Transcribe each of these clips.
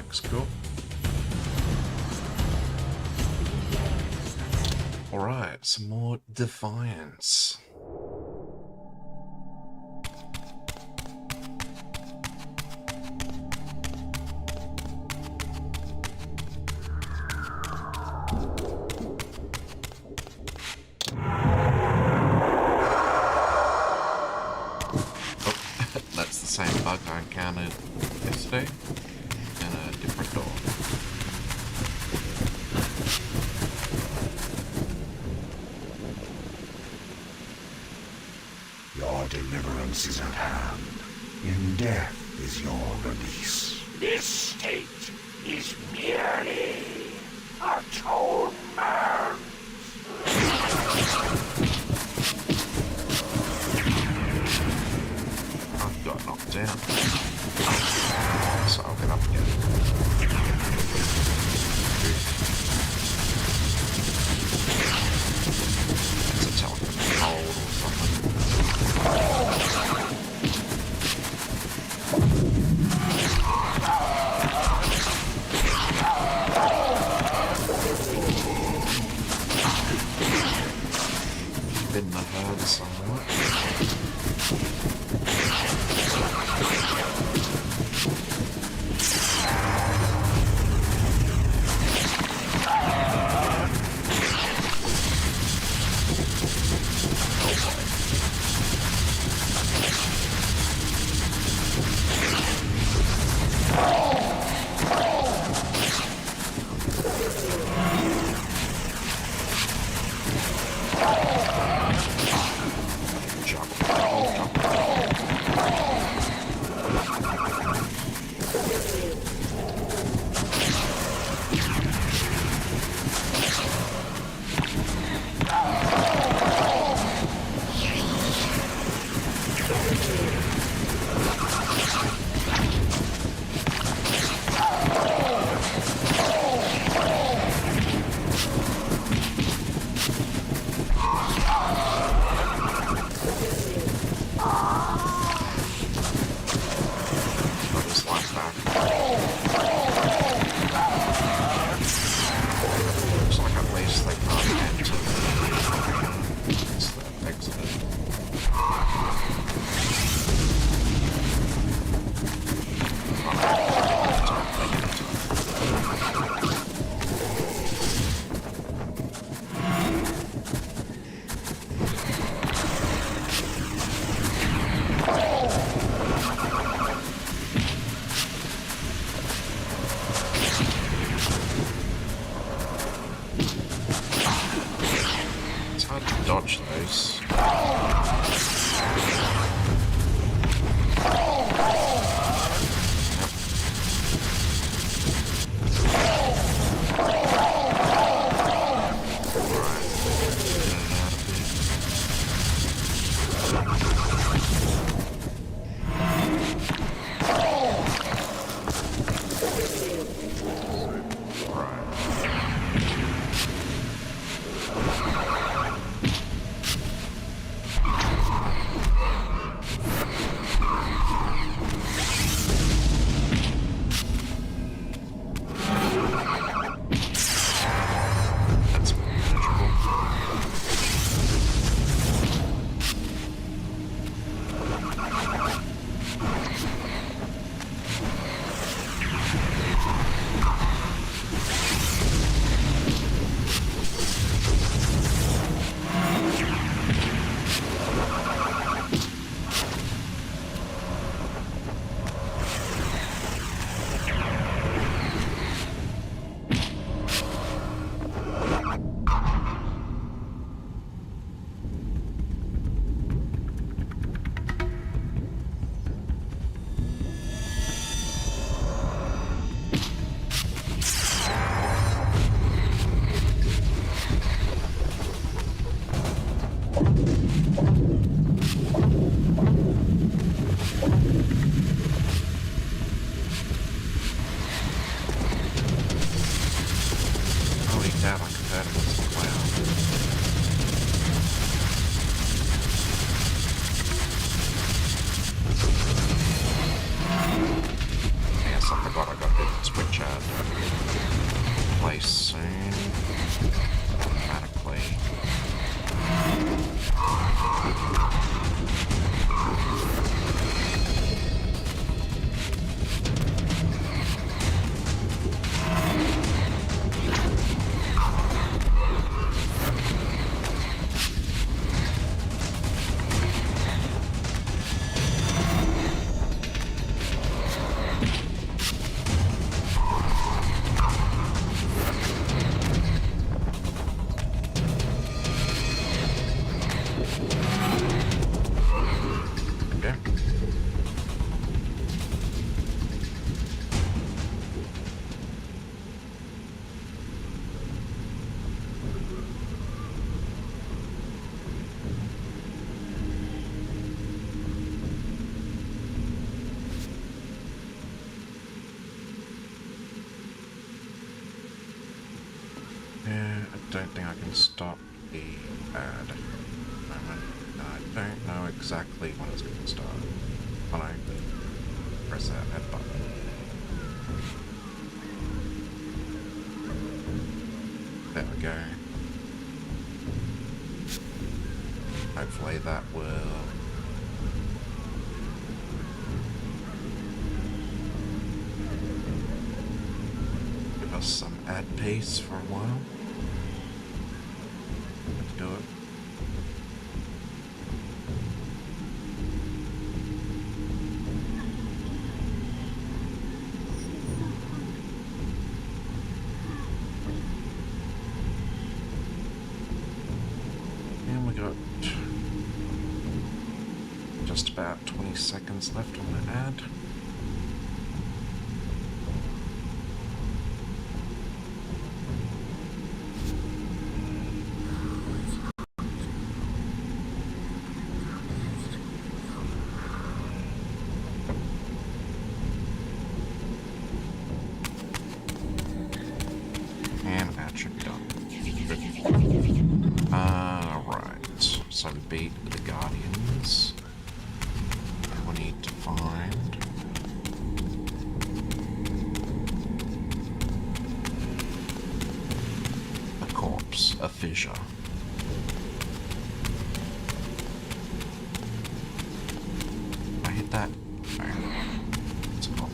looks cool. Alright, some more Defiance. That's the same bug I encountered yesterday in a different door. Your deliverance is at hand. In death is your release. This state is merely atonement. I've got knocked down, so I'll get up again. It's a teleport cold or something. Been the herd somewhat. Dodge those. I got the switch out. don't think I can stop the ad. Moment. I don't know exactly when it's going to start. When I press that ad button. There we go. Hopefully that will give us some ad pace for a while. Let's do it. And we got just about 20 seconds left on the ad. And that should be done. Right. So we beat the Guardians. We need to find a corpse, a fissure. I hit that? No. It's cool.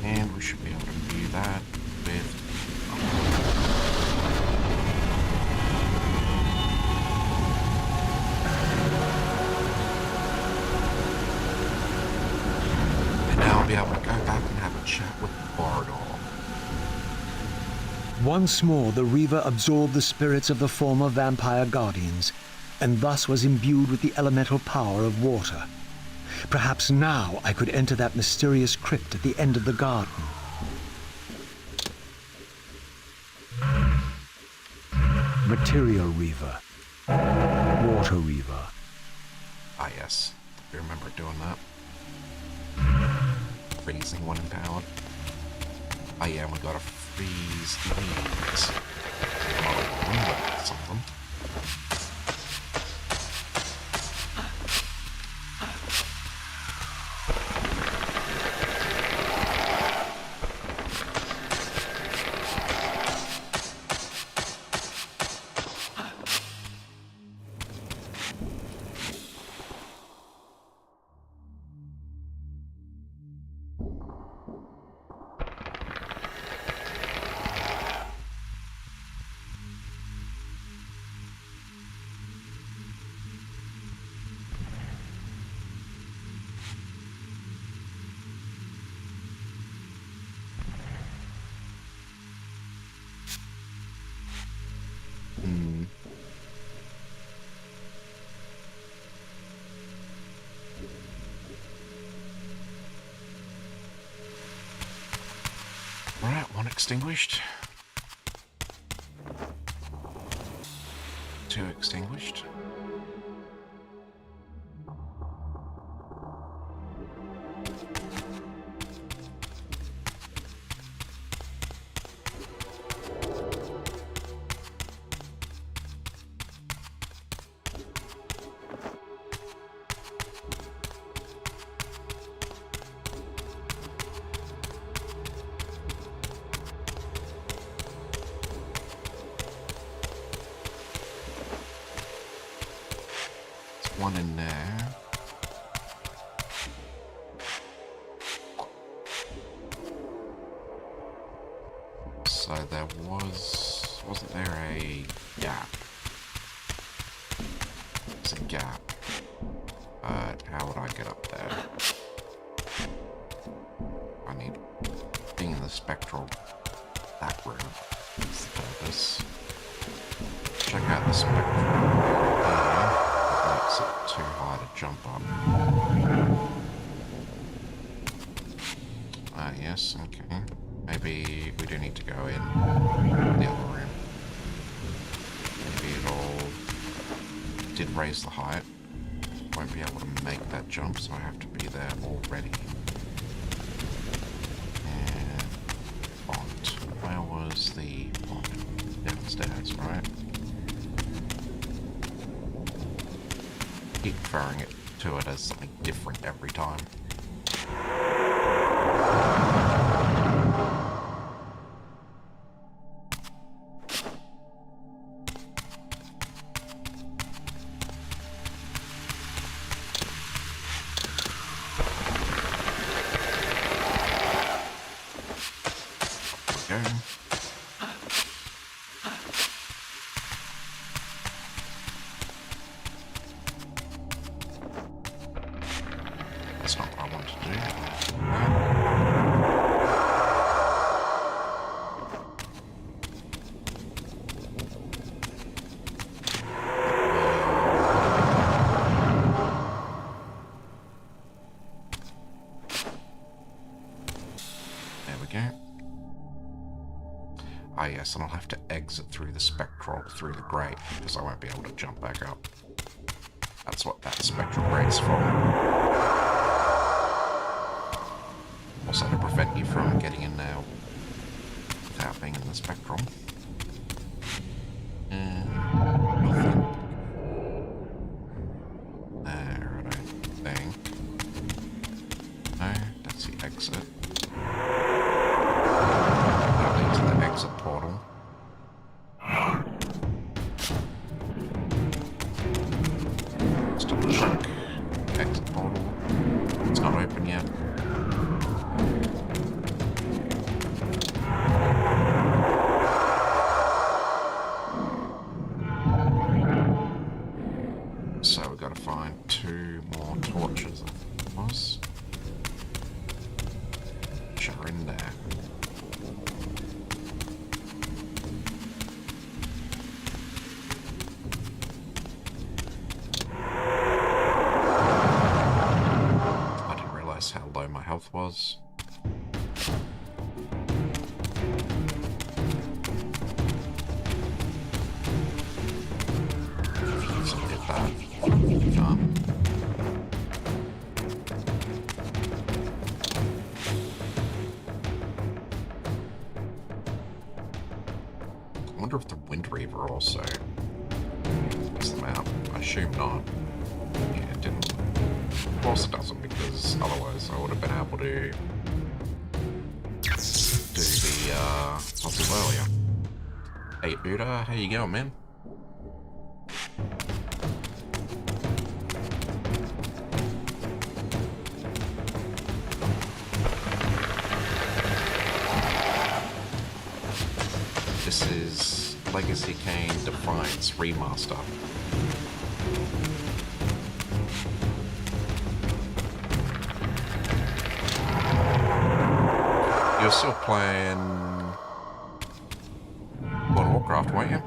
And we should be able to view that with... And now I'll be able to go back and have a chat with Bardol. Once more, the Reaver absorbed the spirits of the former vampire guardians, and thus was imbued with the elemental power of water. Perhaps now I could enter that mysterious crypt at the end of the garden. Material Reaver. Water Reaver. Ah yes, I remember doing that. Freezing when empowered. Oh yeah, we gotta freeze these. Not a one, but something. Right, one extinguished. Two extinguished. One in there. So there wasn't there a gap? There's a gap. But how would I get up there? I need being in the spectral that room. That's the purpose. Check out the spectral. Makes it too high to jump up. yes, okay. Maybe we do need to go in the other room. Maybe it'll... did raise the height. Won't be able to make that jump, so I have to be there already. And... font. Where was the font? Downstairs, right? Keep referring it to it as something different every time. Okay. That's not what I want to do. There we go. Ah yes, and I'll have to exit through the spectral, through the grate, because I won't be able to jump back up. That's what that spectral grate's for. Also to prevent you from getting in there without being in the spectral. Nothing. There, I don't think. No, that's the exit. That leads to the exit portal. Let's double check. Exit portal. It's not open yet. So we've got to find 2 more torches, I think it was. Which are in there. I didn't realize how low my health was. So I did that. Done. I wonder if the Wind Reaver also picks them out. I assume not. Yeah, it didn't. Of course it doesn't, because otherwise I would have been able to do the puzzle earlier. Hey Uda, how you going, man? This is Legacy Kane Defiance Remaster. You're still playing World of Warcraft, weren't you?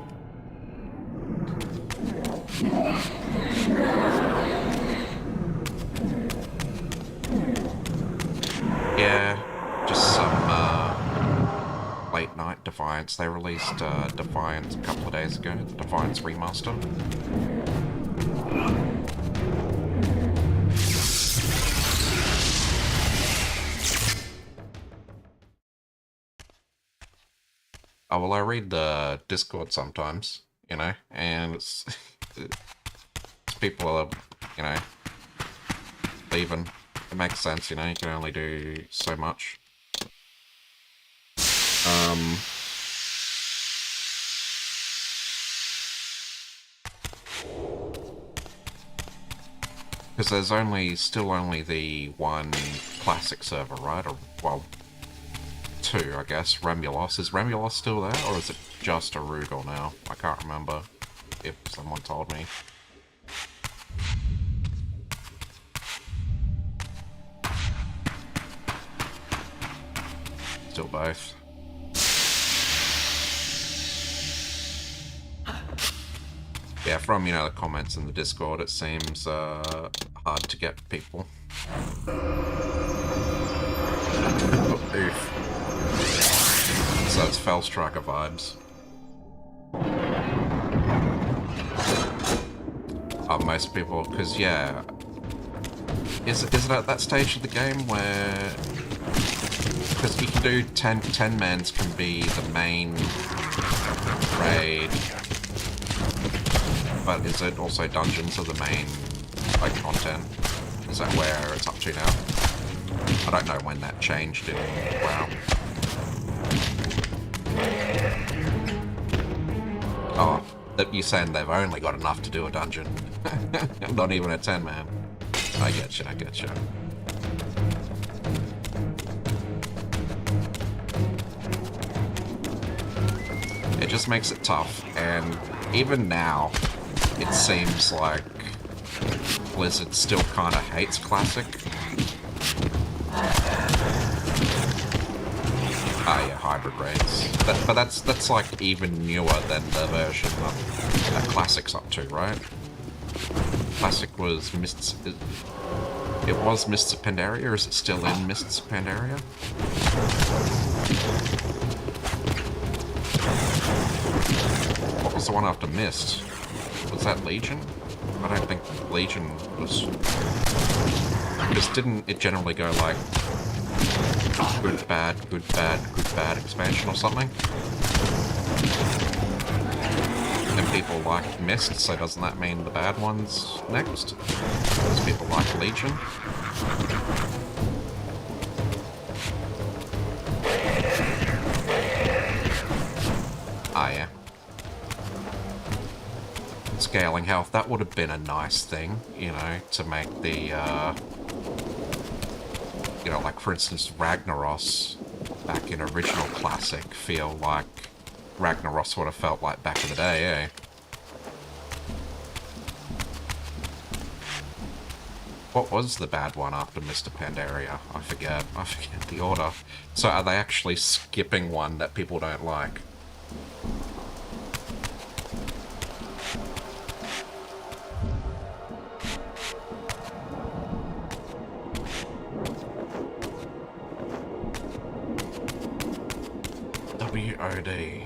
Yeah, just some late night Defiance. They released Defiance a couple of days ago, the Defiance Remaster. Oh, well, I read the Discord sometimes, you know, and it's people are, you know, leaving. It makes sense, you know, you can only do so much. Because there's still only the one classic server, right? Or, well, 2, I guess. Remulos. Is Remulos still there, or is it just Arugel now? I can't remember if someone told me. Still both. Yeah, from, you know, the comments in the Discord, it seems hard to get people. Oh, Oof. So it's Fellstriker vibes. Most people, because yeah, is it at that stage of the game where, because you can do 10 mans can be the main raid, but is it also dungeons are the main like content? Is that where it's up to now? I don't know when that changed in WoW. Oh, you're saying they've only got enough to do a dungeon. Not even a 10-man. I get you, I get you. It just makes it tough, and even now, it seems like Blizzard still kind of hates Classic. Ah, yeah, hybrid raids. But that's like even newer than the version that Classic's up to, right? Classic was Mists. It was Mists of Pandaria, or is it still in Mists of Pandaria? What was the one after Mist? Was that Legion? I don't think Legion was... Because didn't it generally go like... good, bad, good, bad, good, bad expansion or something? And people like Mist, so doesn't that mean the bad one's next? Because people like Legion? Ah, yeah. Scaling health, that would have been a nice thing, you know, to make the, you know, like for instance, Ragnaros back in original Classic feel like Ragnaros would have felt like back in the day, eh? What was the bad one after Mr. Pandaria? I forget the order. So are they actually skipping one that people don't like? WOD.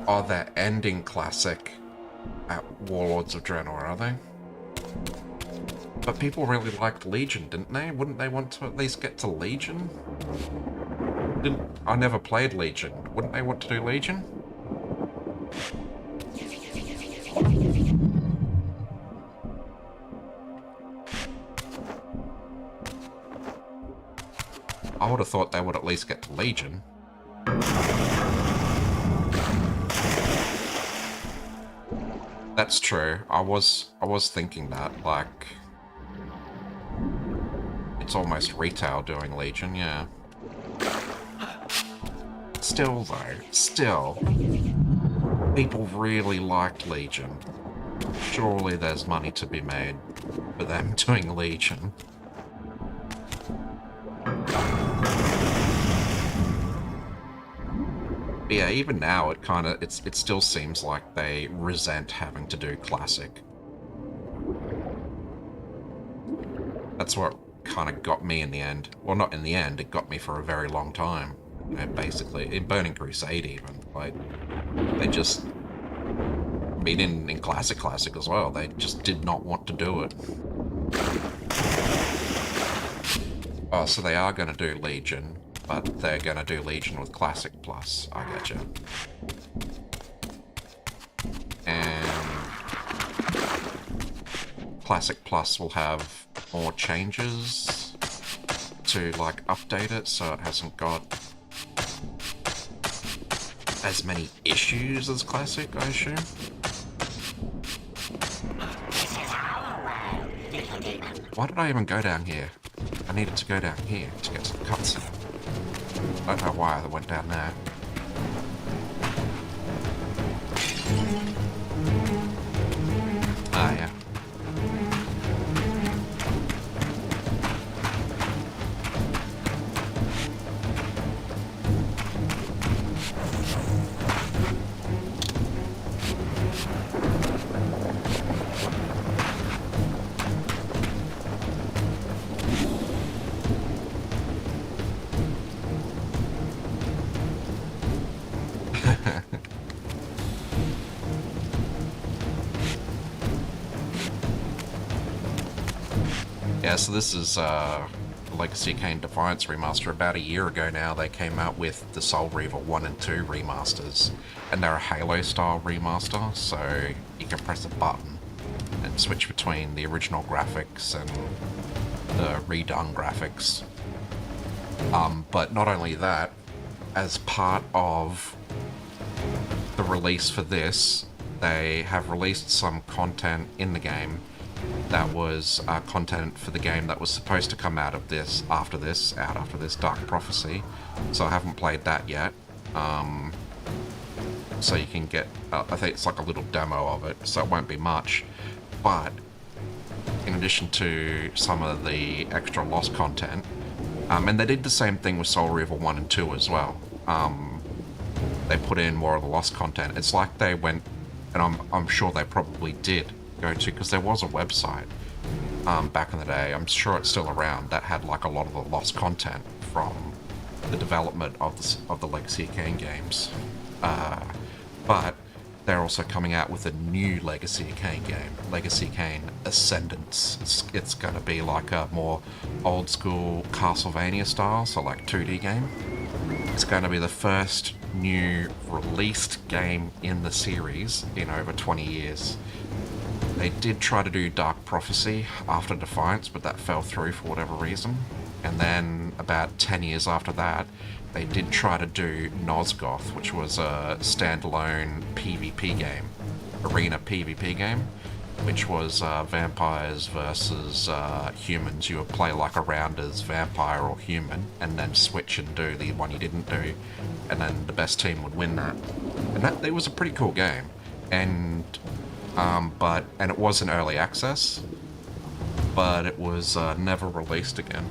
Oh, they're ending Classic at Warlords of Draenor, are they? But people really liked Legion, didn't they? Wouldn't they want to at least get to Legion? I never played Legion. Wouldn't they want to do Legion? I would have thought they would at least get to Legion. That's true. I was thinking that, like... It's almost retail doing Legion, yeah. Still, though, still... People really liked Legion. Surely there's money to be made for them doing Legion. But yeah, even now it still seems like they resent having to do Classic. That's what kind of got me in the end. Well, not in the end, it got me for a very long time. You know, basically, in Burning Crusade even, like, they just... I mean, in Classic as well, they just did not want to do it. Oh, so they are going to do Legion. But they're gonna do Legion with Classic Plus. I gotcha. And Classic Plus will have more changes to like update it so it hasn't got as many issues as Classic, I assume. Why did I even go down here? I needed to go down here to get to the cutscene. I don't know why I went down there. Ah, yeah. Yeah, so this is Legacy of Kain Defiance remaster. About a year ago now, they came out with the Soul Reaver 1 and 2 remasters, and they're a Halo-style remaster, so you can press a button and switch between the original graphics and the redone graphics. But not only that, as part of the release for this, they have released some content in the game that was content for the game that was supposed to come out after this, Dark Prophecy. So I haven't played that yet. So you can get, I think it's like a little demo of it, so it won't be much. But in addition to some of the extra lost content, and they did the same thing with Soul Reaver 1 and 2 as well. They put in more of the lost content. It's like they went, and I'm sure they probably did go to, because there was a website back in the day, I'm sure it's still around, that had like a lot of the lost content from the development of the Legacy of Kain games. But they're also coming out with a new Legacy of Kain game, Legacy of Kain Ascendance. It's going to be like a more old school Castlevania style, so like 2D game. It's going to be the first new released game in the series in over 20 years. They did try to do Dark Prophecy after Defiance, but that fell through for whatever reason. And then about 10 years after that, they did try to do Nosgoth, which was a standalone PvP game, arena PvP game, which was vampires versus humans. You would play like a round as vampire or human, and then switch and do the one you didn't do, and then the best team would win that. And it was a pretty cool game. And it was in early access, but it was never released again.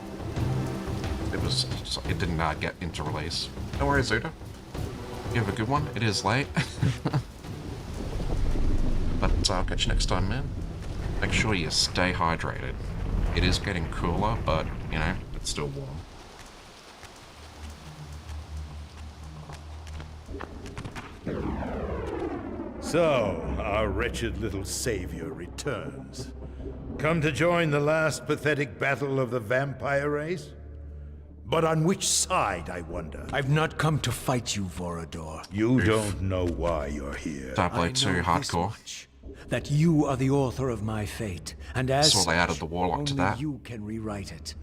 It didn't get into release. Don't worry, Zuda. You have a good one. It is late. But I'll catch you next time, man. Make sure you stay hydrated. It is getting cooler, but, you know, it's still warm. So, our wretched little savior returns. Come to join the last pathetic battle of the vampire race? But on which side, I wonder? I've not come to fight you, Vorador. You don't know why you're here. Diablo 2 hardcore. That you are the author of my fate, and as Saw they added the Warlock only to that. you can rewrite it.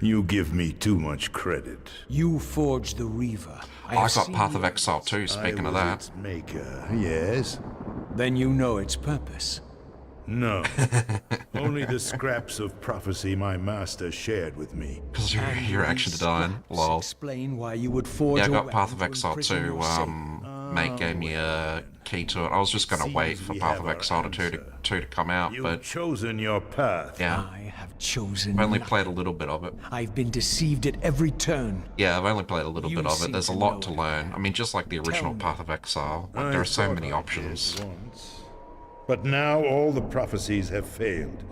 You give me too much credit. You forged the Reaver. I got seen Path of you- Exile too, speaking I of was that. its maker, yes? Then you know its purpose. No. Only the scraps of prophecy my master shared with me. Because your action to dying. Lol. Explain why you would forge Yeah, I a got weapon Path of to Exile imprison too. your savior. Mate gave me a key to it. I was just going to wait for we Path have of our Exile 2 answer. to come out, You've but chosen your path. yeah, I have chosen I've only nothing. played a little bit of it. I've been deceived at every turn. Yeah, I've only played a little You bit of it. seem There's a to lot know to it. learn. I mean, just like the original me. Path of Exile, like, I there are so thought many I options. did once. But now all the prophecies have failed.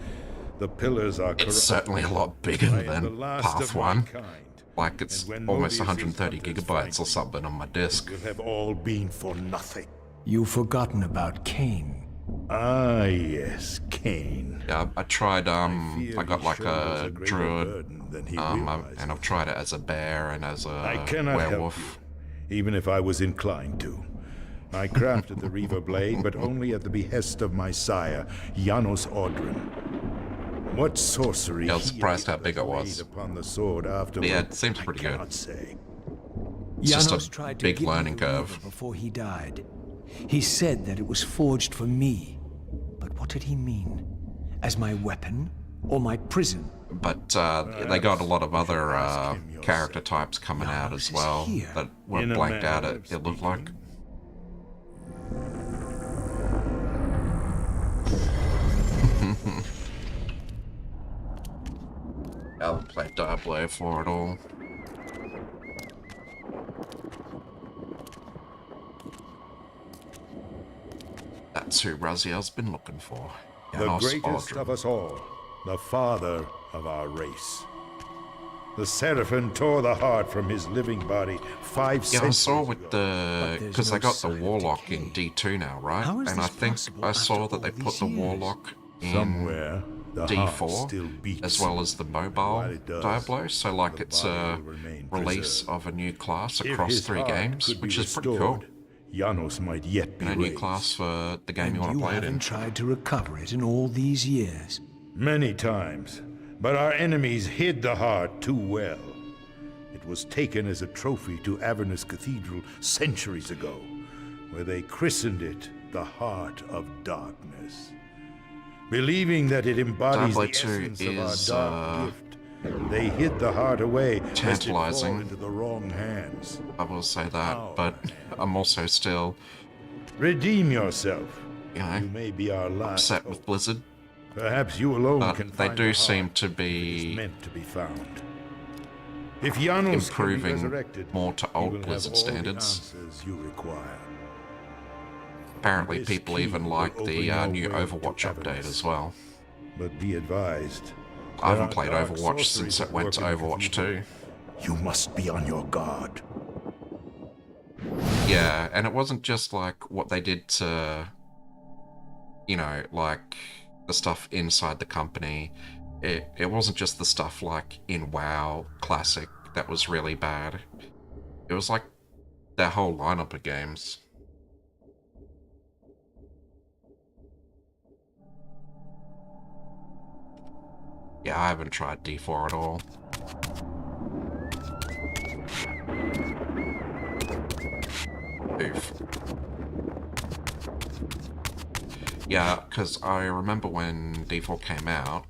The pillars are corrupt. It's certainly a lot bigger I am the than last Path of my 1. kind. Like, it's And when almost Mobius's 130 hunters gigabytes find or me, something on my disk. Will have all been for nothing. You've forgotten about Cain. Ah, yes, Cain. Yeah, I tried, Fear I got he like shoulders a greater druid, burden than he and realizes. I've tried it as a bear and as I a cannot werewolf. help you, even if I was inclined to. I crafted the Reaver blade, but only at the behest of my sire, Janos Audrin. What sorcery Yeah, I was he surprised how laid big it was. upon the sword afterward, Yeah, it seems pretty I good. cannot say. It's just a Janos tried to big give me learning the Reaver curve. before he died. He said that it was forged for me. But what did he mean? As my weapon or my prison? But they got a lot of other ask him yourself. character types coming out Janos as is well here. that were In a blanked out, manner of it looked like. speaking. I haven't played Diablo for it all. That's who Raziel's been looking for. The Janos greatest Audrin. of us all, the father of our race. The Seraphim tore the heart from his living body 5 Yeah, I centuries saw with ago. the there's because no they got the sign of Warlock in decay. D2 now, right? How is And I this think possible I saw after that they all put the these years? Warlock in Somewhere, The heart D4, still beats, as well as the mobile while it does, Diablo. So, like, the it's body a will remain release preserved. of a new class If across his 3 heart games, could be which is pretty cool. restored, Janos might yet be And a new raised. class for the game And you want to play it in. haven't tried to recover it in all these years. Many times, but our enemies hid the heart too well. It was taken as a trophy to Avernus Cathedral centuries ago, where they christened it the Heart of Darkness. Believing that it embodies Diablo the 2 essence of our is, dark gift, they hid the heart away lest it fall tantalizing. into the wrong hands. I will say that, but I'm also still, Redeem yourself. you know, You may be our last upset hope. with Blizzard. Perhaps you alone But can they find do the seem heart to that is be meant to be found. If Janos improving can be resurrected, more to he old will have Blizzard all the standards. answers you require. Apparently, This people key even will like open the your new way to Overwatch update Avernus. as well. But be advised. I haven't there played are dark Overwatch sorceries since at it went work to in the Overwatch 2. cathedral. You must be on your guard. Yeah, and it wasn't just like what they did to, you know, like the stuff inside the company. It wasn't just the stuff like in WoW Classic that was really bad. It was like their whole lineup of games. Yeah, I haven't tried D4 at all. Oof. Yeah, because I remember when D4 came out,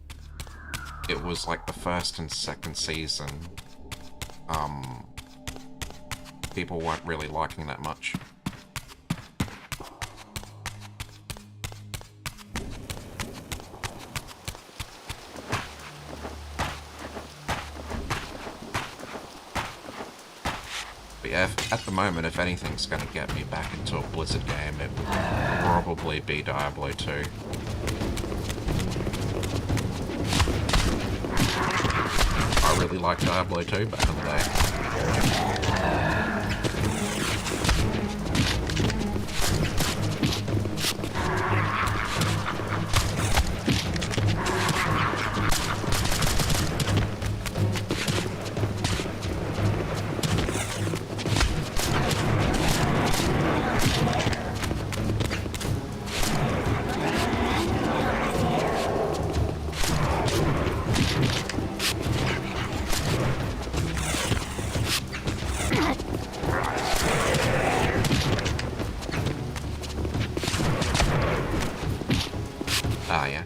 it was like the first and second season. People weren't really liking that much. But yeah, at the moment, if anything's going to get me back into a Blizzard game, it would probably be Diablo 2. I really liked Diablo 2 back in the day. Ah, yeah.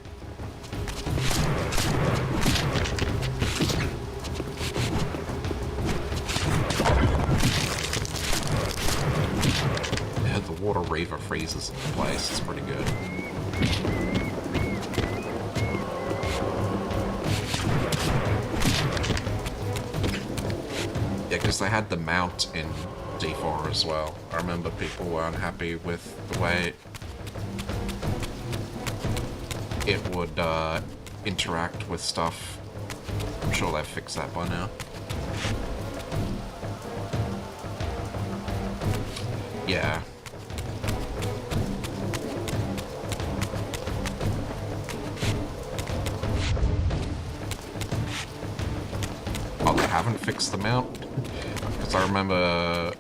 Yeah, the water reaver freezes in place. It's pretty good. Yeah, because they had the mount in D4 as well. I remember people were unhappy with the way it would interact with stuff. I'm sure they've fixed that by now. Yeah. Oh, they haven't fixed the mount? Because I remember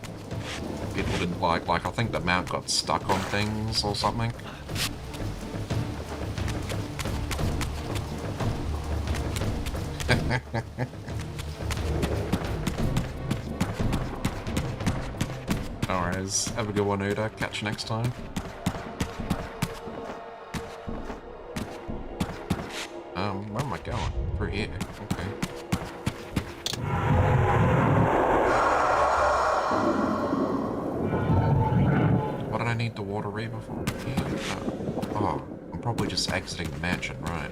people didn't like I think the mount got stuck on things or something. Alright, have a good one, Uda. Catch you next time. Where am I going? Through here. Okay. What did I need the water reaver for? Yeah. Oh, I'm probably just exiting the mansion, right?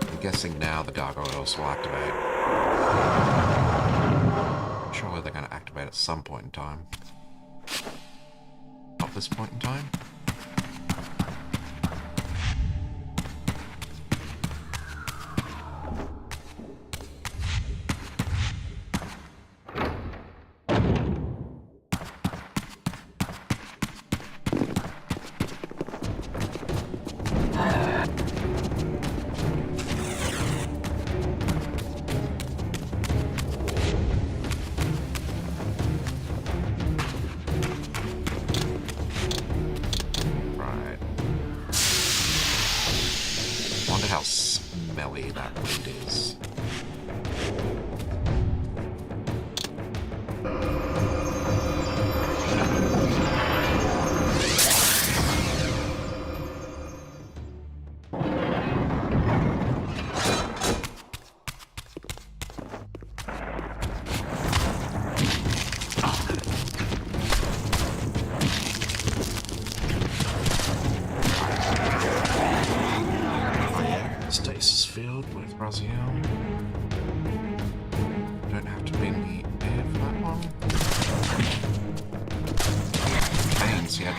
I'm guessing now the gargoyles will activate. Surely they're going to activate at some point in time. Not this point in time?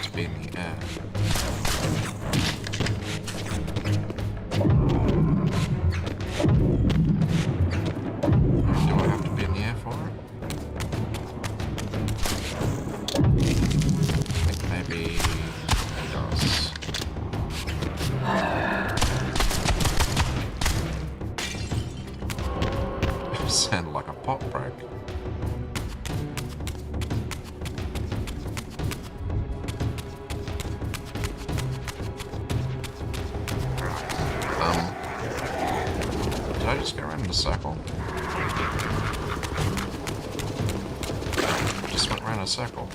to be in the air? Do I have to be in the air for it? I think maybe he does. It sounded like a pop break. Did I just go around in a circle? Just went around in a circle.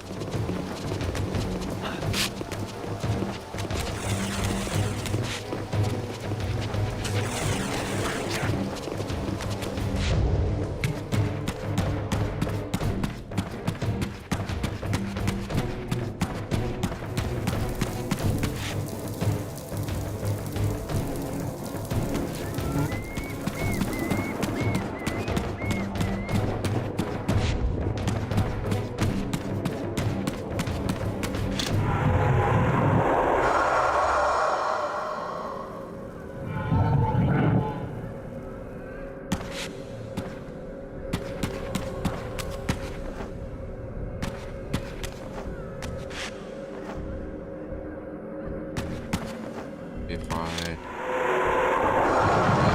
If I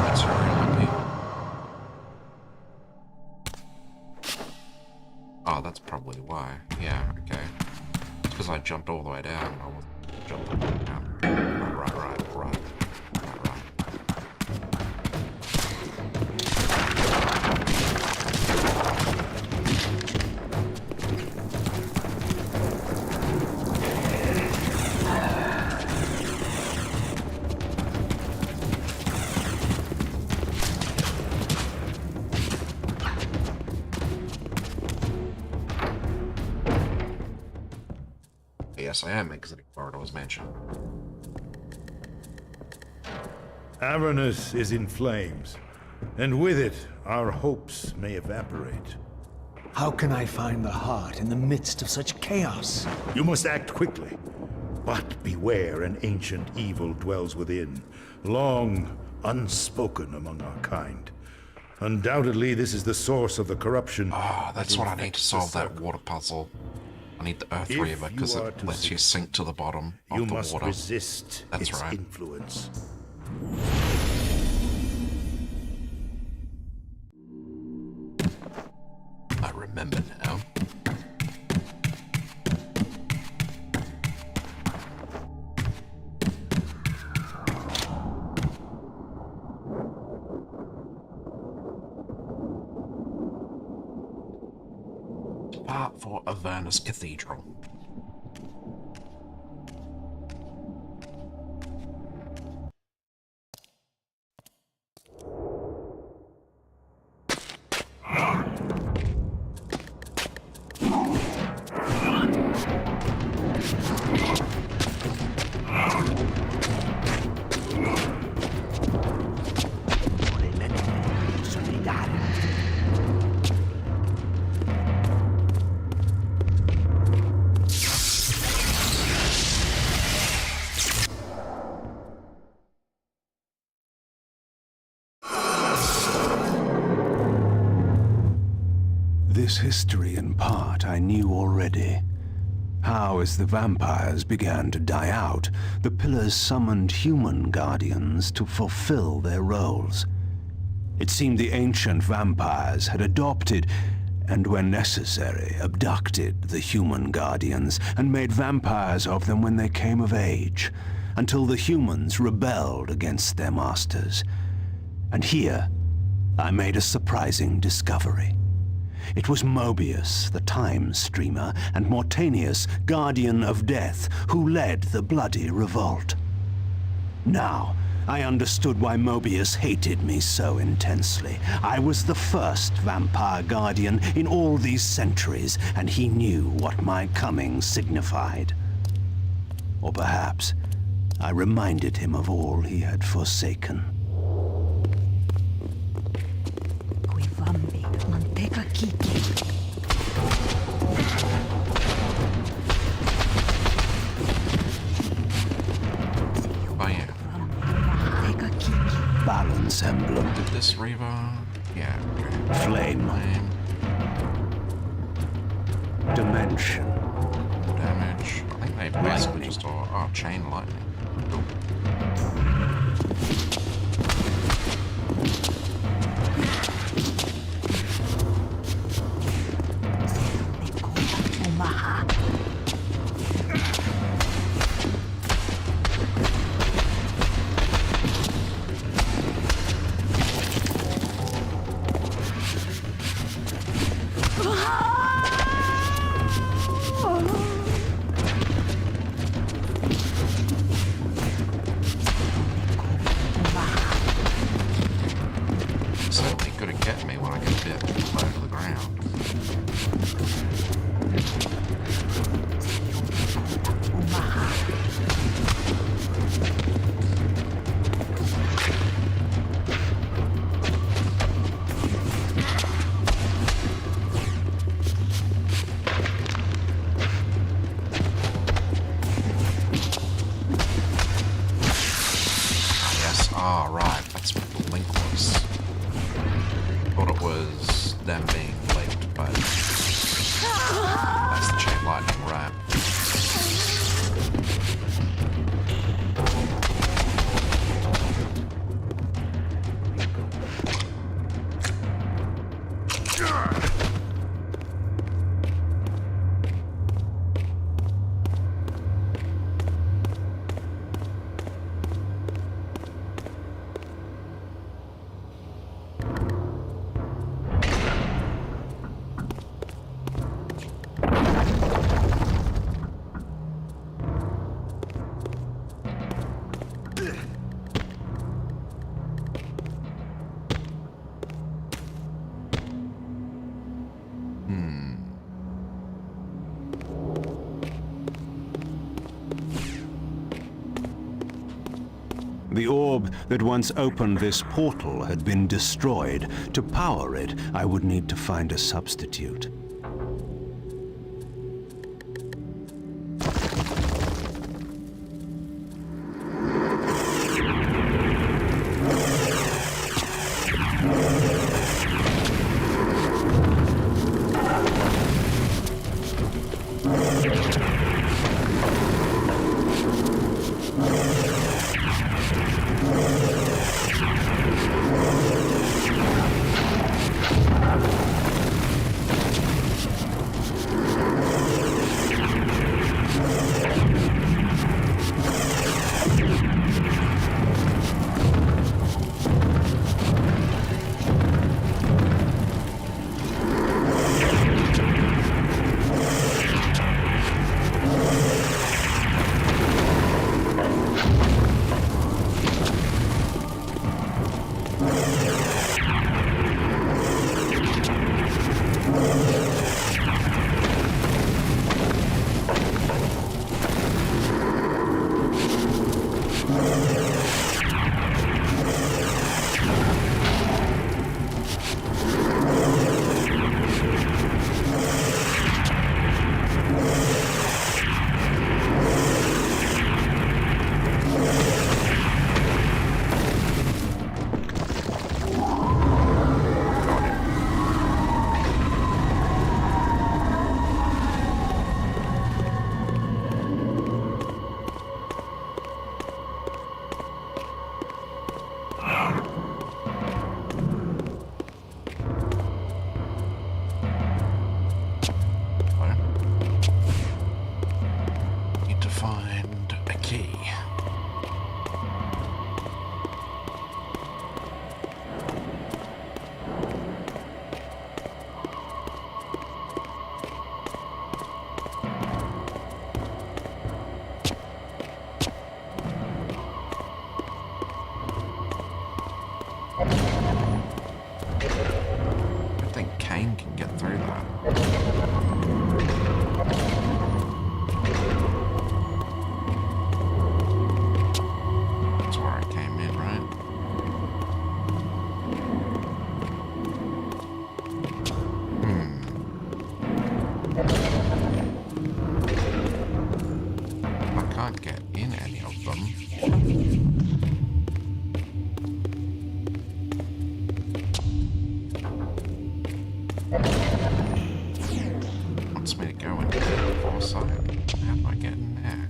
material on me. Oh, that's probably why. Yeah, okay. It's because I jumped all the way down. I wasn't jumping down. Right. Yes, I am exiting corridors mansion. Avernus is in flames, and with it, our hopes may evaporate. How can I find the heart in the midst of such chaos? You must act quickly, but beware an ancient evil dwells within, long unspoken among our kind. Undoubtedly, this is the source of the corruption. Oh, that's what I need to solve that water puzzle. I need the Earth Reaver because it lets you sink to the bottom of You the must water. resist That's its right. influence. I remember now. Depart for Avernus Cathedral. This history, in part, I knew already. How, as the vampires began to die out, the Pillars summoned human guardians to fulfill their roles. It seemed the ancient vampires had adopted, and when necessary, abducted the human guardians and made vampires of them when they came of age, until the humans rebelled against their masters. And here, I made a surprising discovery. It was Mobius, the Time Streamer, and Mortanius, Guardian of Death, who led the bloody revolt. Now, I understood why Mobius hated me so intensely. I was the first vampire guardian in all these centuries, and he knew what my coming signified. Or perhaps I reminded him of all he had forsaken. Kuivambi, manteca kiki. Reaver. Yeah, okay. Flame. Flame. Dimension. Damage. I think they basically Lightning. just are. Oh, chain lightning. Cool. Umaha. Certainly good at getting me when I get a bit low to the ground. Yes, ah, right, that's what the link was. Thought it was them being linked, but that's the chain lightning, right? The orb that once opened this portal had been destroyed. To power it, I would need to find a substitute. Need to find a key. I think Kane can get through that. That's where I came in, right? I can't get in any of them. Wants me to go into the foresight. How do I get in there?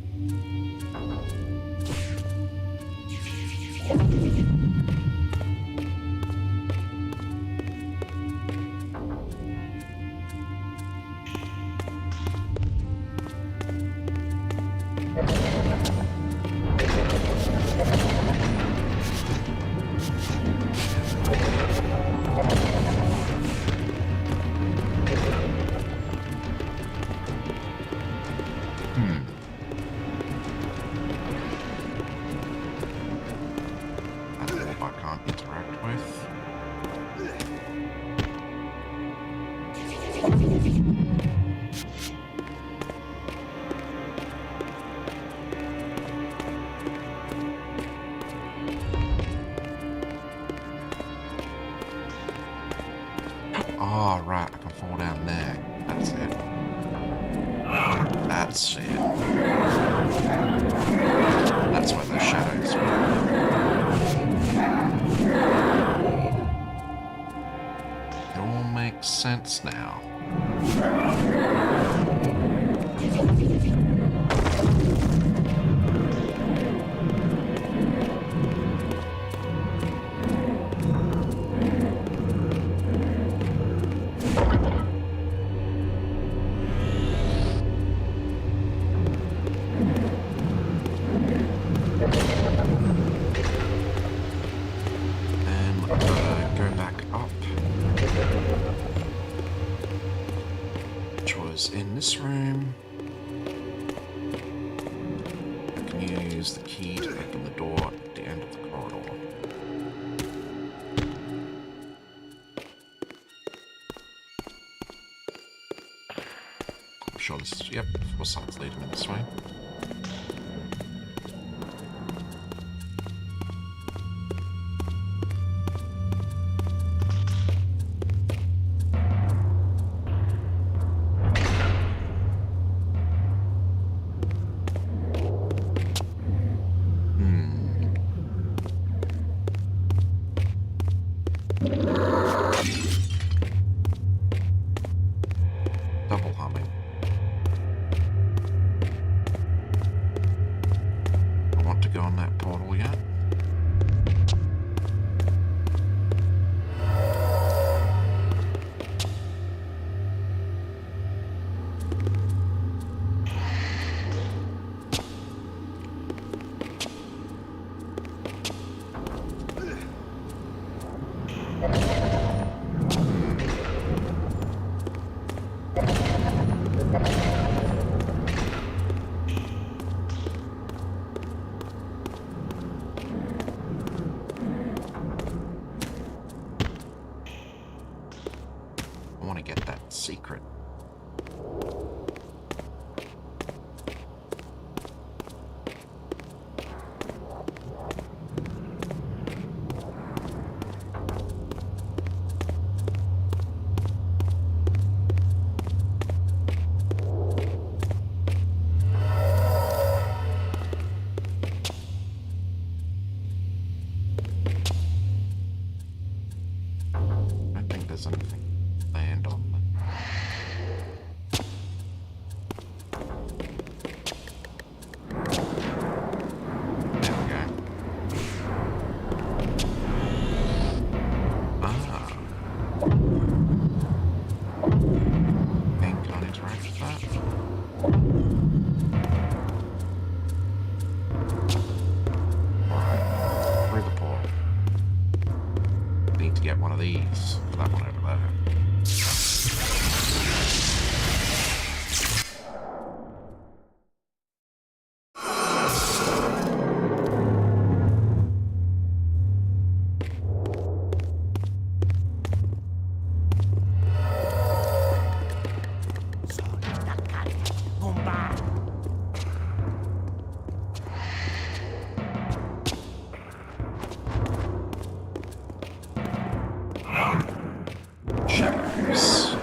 That orb I can't interact with. Oh, right, I can fall down there. That's it. That's it. That's where the shadows were. It all makes sense now. Go back up, which was in this room. I can use the key to open the door at the end of the corridor. I'm sure this is, yep, foresight's leading me this way. Double humming. I want to go on that portal yet. I want to get that secret. I don't think there's anything to land on. There we go. Ah. Thing can't interact with that. Right. Through the portal. Need to get one of these for that one over there. Shadows.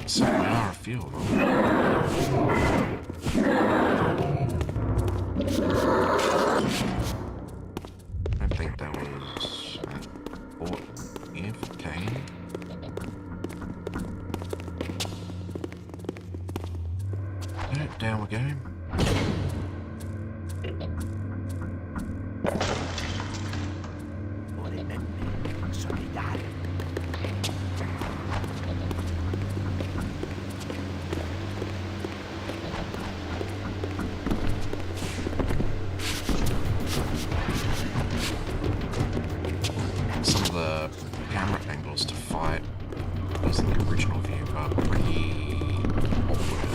So there are a few of them. I think that was Fort F. Kane. Down we go. Some of the camera angles to fight using the original view are pretty awkward.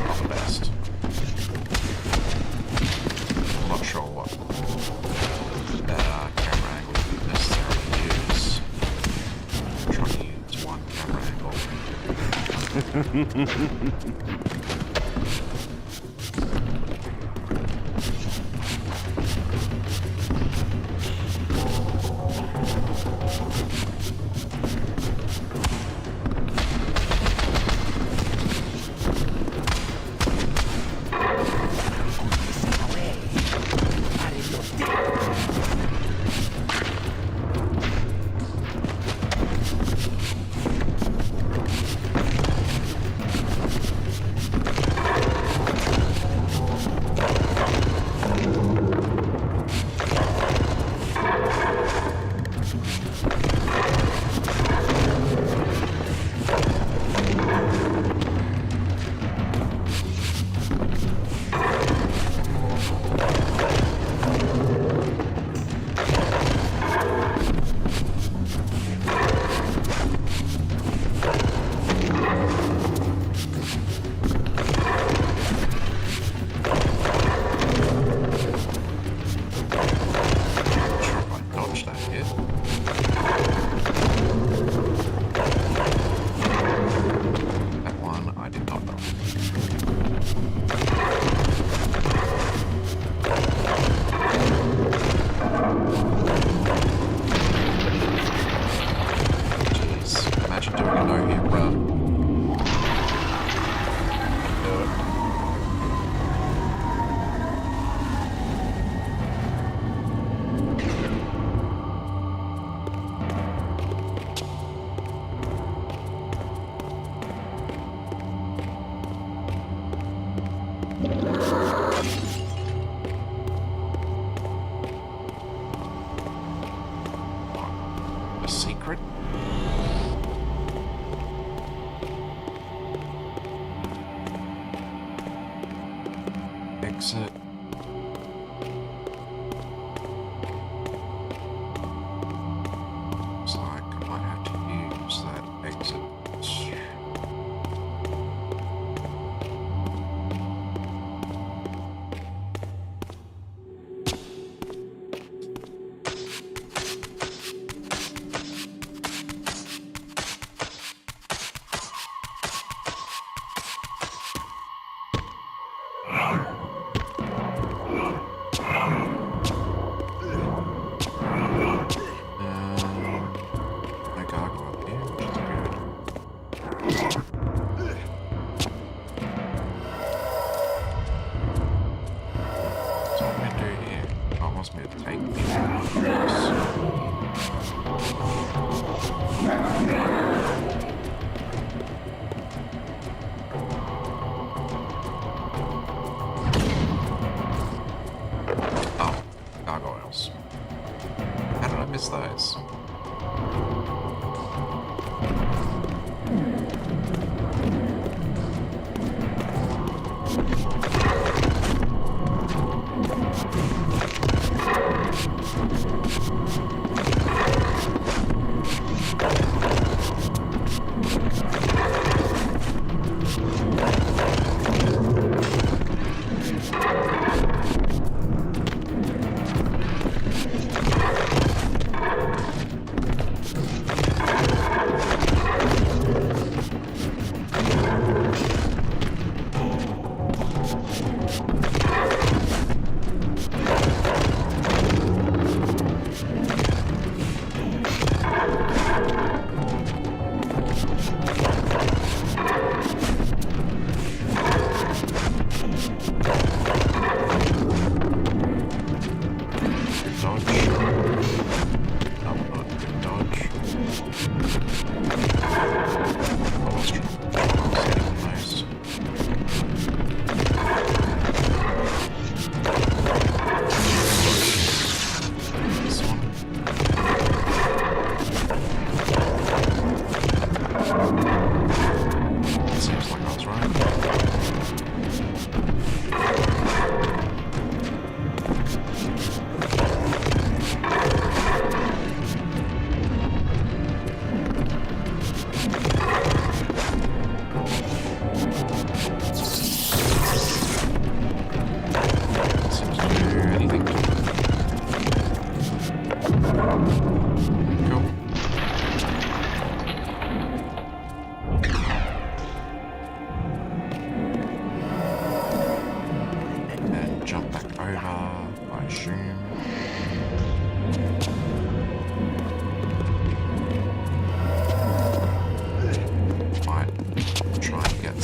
Not the best. I'm not sure what camera angle you necessarily use. I'm trying to use one camera angle. Exit. Looks like I might have to use that exit.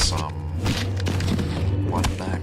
some blood back.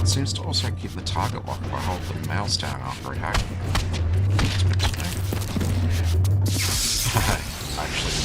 It seems to also keep the target locked by holding the mouse down after attacking. That's good to know. Actually.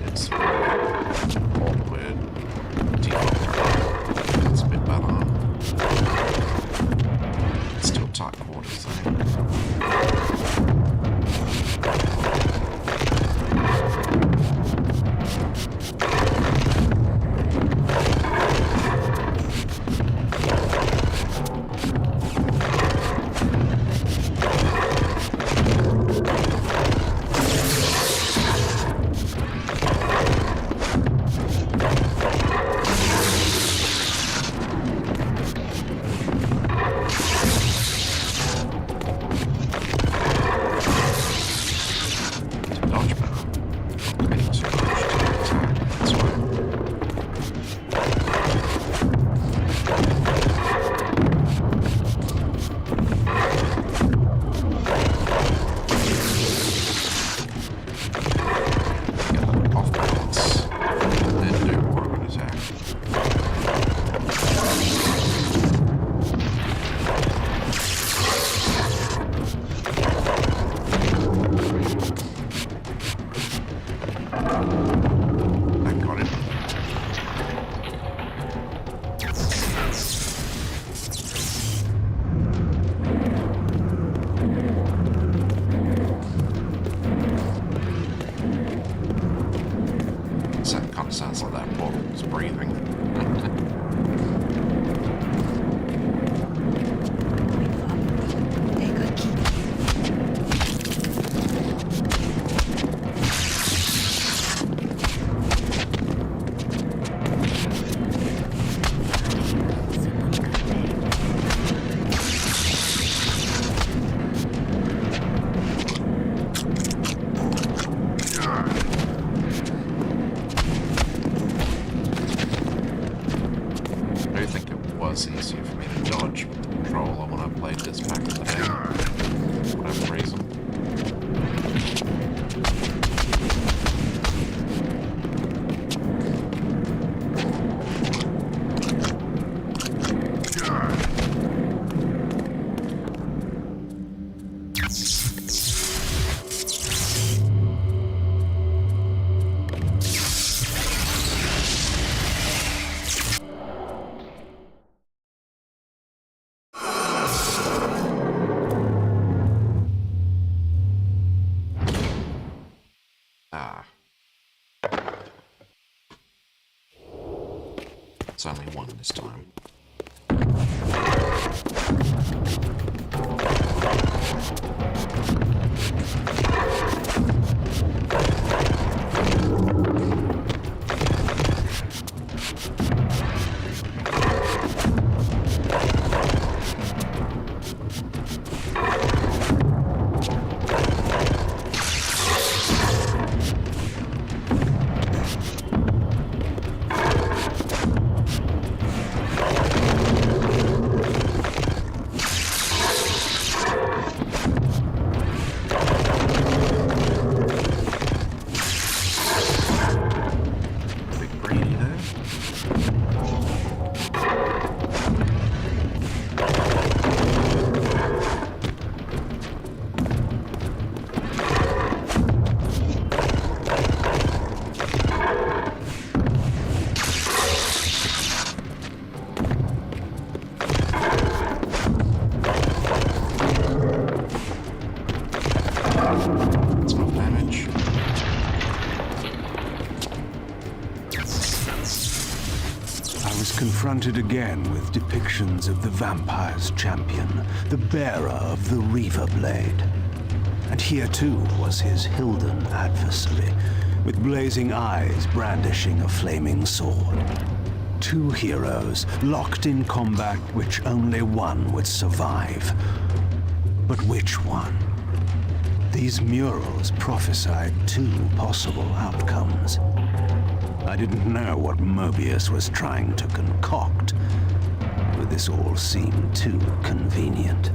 It's awkward. It's a bit better. Still tight quarters, dodge better. I need to dodge to attack. That's why. Get off balance. And then do more of an attack. I got it. So it kind of sounds like that bottle was breathing. I do think it was easier for me to dodge with the controller when I played this back in the day. For whatever reason. Ah. It's only one this time. confronted again with depictions of the vampire's champion, the bearer of the Reaver Blade. And here too was his Hilden adversary, with blazing eyes brandishing a flaming sword. Two heroes locked in combat which only one would survive. But which one? These murals prophesied two possible outcomes. I didn't know what Mobius was trying to concoct, but this all seemed too convenient.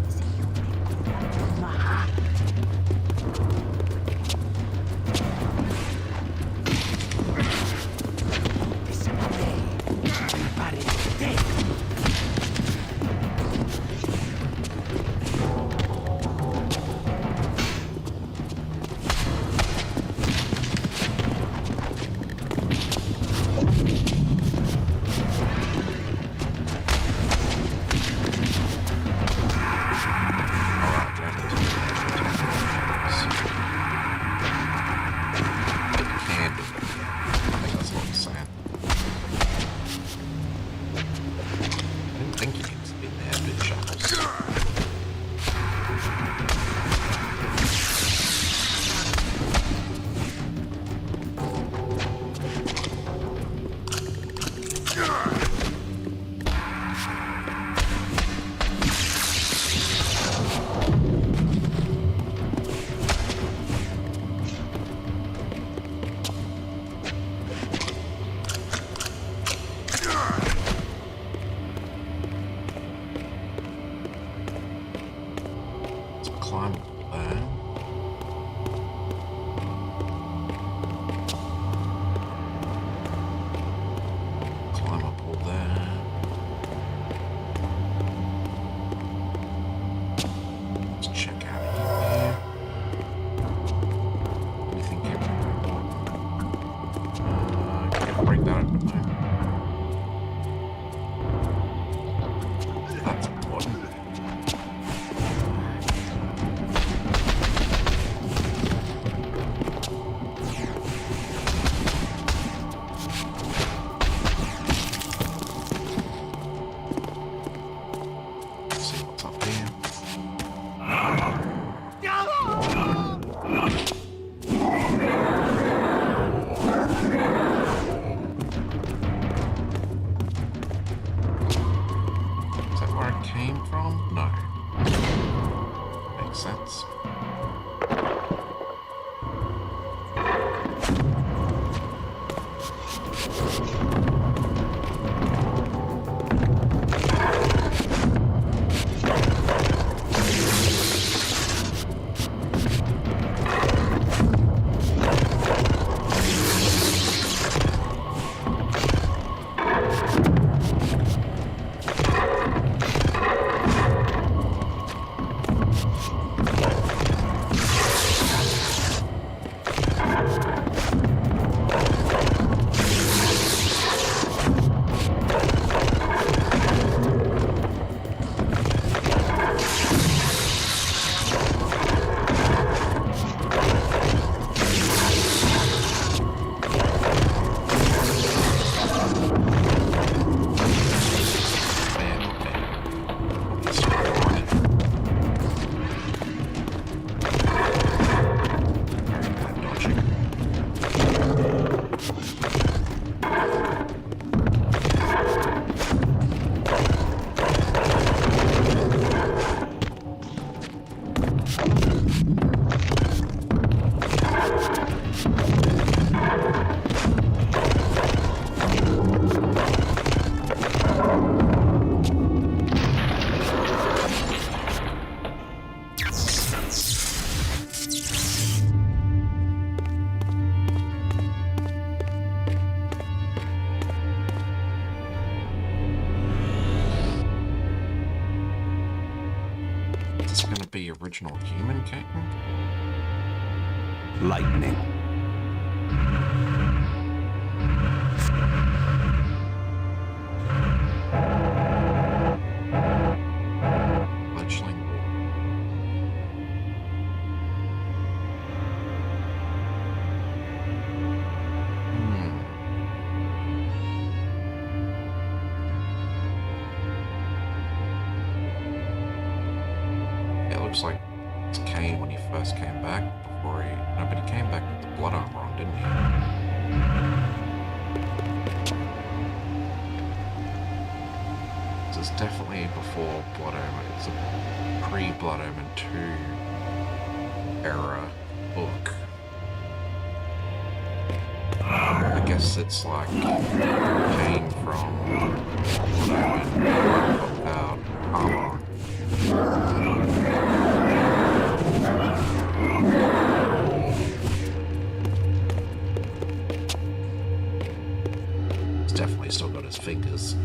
The original human king? Lightning. Fledgling. looks like it's Kane when he first came back. Before he... No, but he came back with the blood armor on, didn't he? So it's definitely before Blood Omen. It's a pre-Blood Omen 2 era book. I guess it's like Kane from Blood Omen without armor. He's definitely still got his fingers.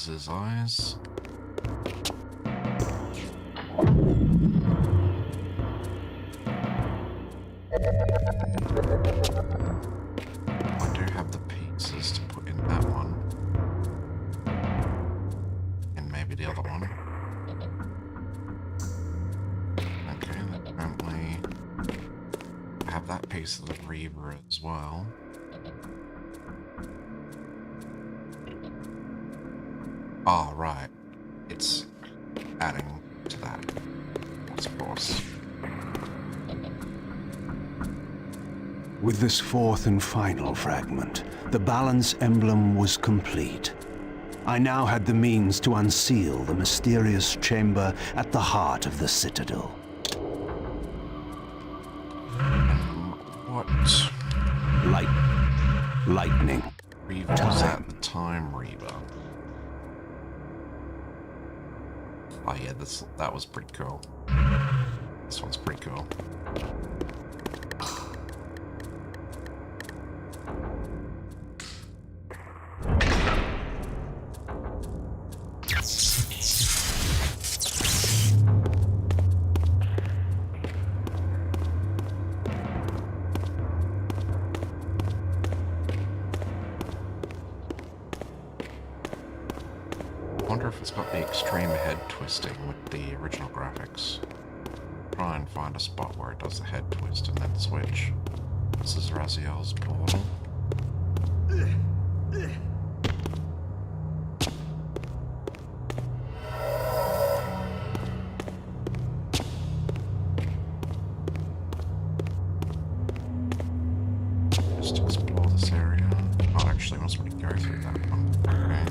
His eyes. I do have the pieces to put in that one. And maybe the other one. Okay, then apparently I have that piece of the Reaver as well. Oh, right. It's adding to that, of course. With this fourth and final fragment, the balance emblem was complete. I now had the means to unseal the mysterious chamber at the heart of the Citadel. What? Lightning. Reaver was at the time Reaver. Oh yeah, that was pretty cool. This one's pretty cool. I wonder if it's got the extreme head twisting with the original graphics. Try and find a spot where it does the head twist and then switch. This is Raziel's portal. Just explore this area. Oh, actually, I must really go through that one. Okay.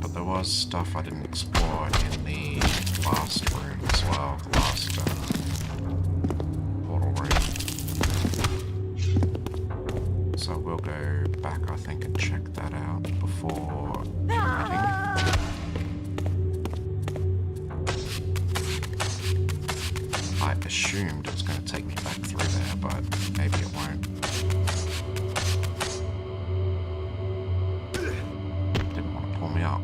But there was stuff I didn't explore in the last room as well. The last portal room. So we'll go back, I think, and check that out before committing. I assumed it was going to take me back through there, but maybe it won't. Didn't want to pull me up.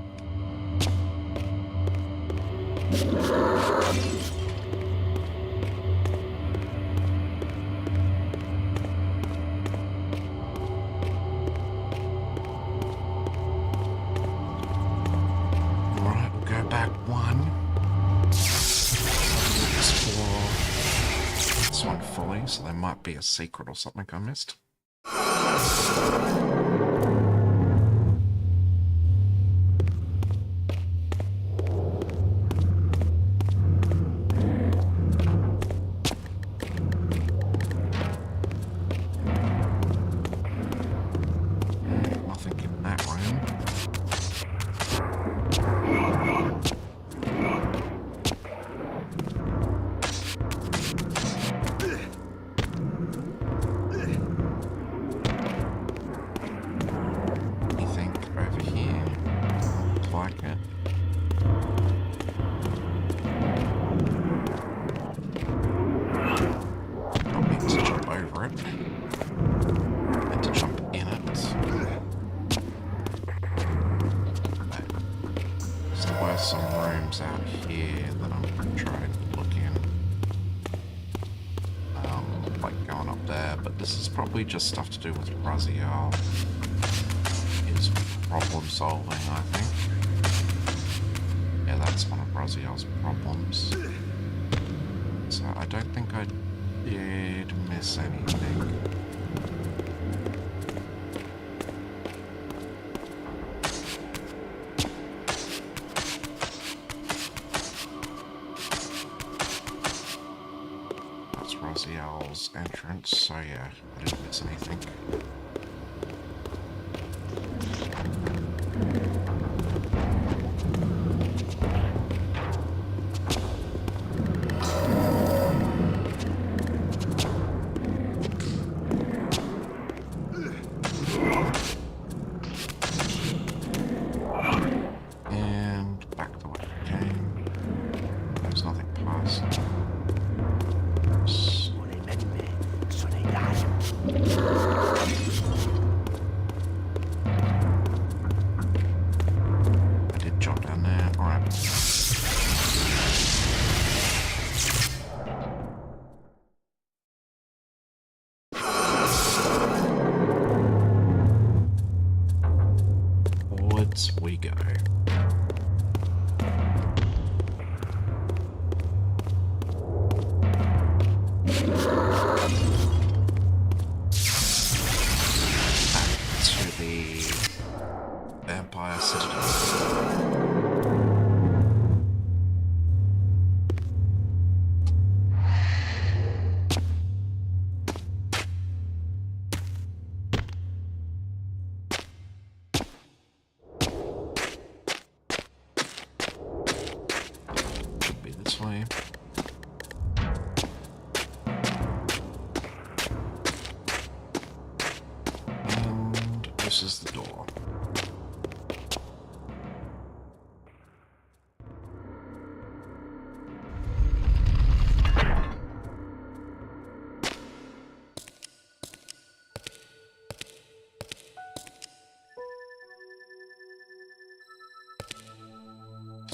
Alright, we'll go back one. Explore this one fully, so there might be a secret or something I missed. Nothing in that room. rooms out here that I'm trying to look in. Like going up there, but this is probably just stuff to do with Raziel. Is problem solving, I think. Yeah, that's one of Raziel's problems. So I don't think I did miss anything. That's Raziel's entrance, so yeah, I didn't miss anything. We go. Back to the Vampire Citadel. This is the door.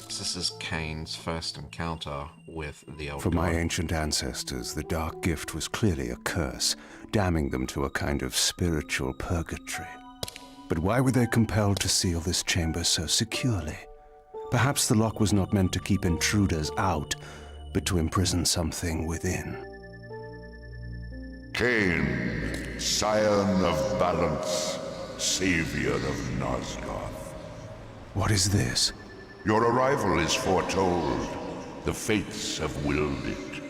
This is Kain's first encounter with the Elder For my God. ancient ancestors, the Dark Gift was clearly a curse, damning them to a kind of spiritual purgatory. But why were they compelled to seal this chamber so securely? Perhaps the lock was not meant to keep intruders out, but to imprison something within. Kain, scion of balance, savior of Nosgoth. What is this? Your arrival is foretold. The fates have willed it.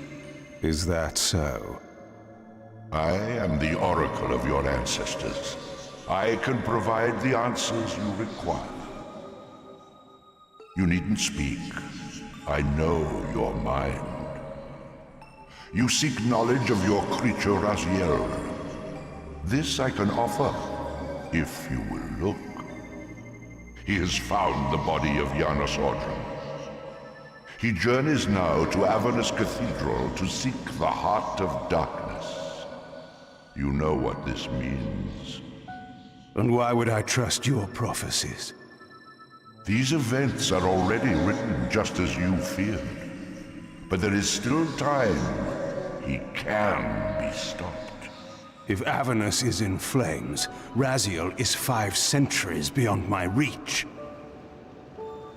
Is that so? I am the oracle of your ancestors. I can provide the answers you require. You needn't speak. I know your mind. You seek knowledge of your creature Raziel. This I can offer, if you will look. He has found the body of Janos Audrum. He journeys now to Avernus Cathedral to seek the Heart of Darkness. You know what this means. And why would I trust your prophecies? These events are already written just as you feared. But there is still time. He can be stopped. If Avernus is in flames, Raziel is 5 centuries beyond my reach.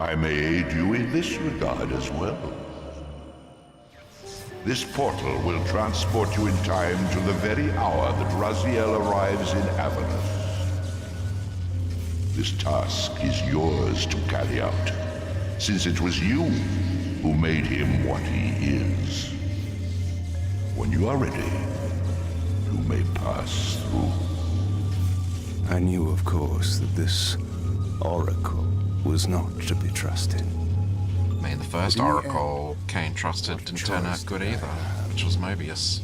I may aid you in this regard as well. This portal will transport you in time to the very hour that Raziel arrives in Avernus. This task is yours to carry out, since it was you who made him what he is. When you are ready, you may pass through. I knew, of course, that this oracle was not to be trusted. I mean, the first Oracle Kain trusted didn't turn out good either, which was Mobius.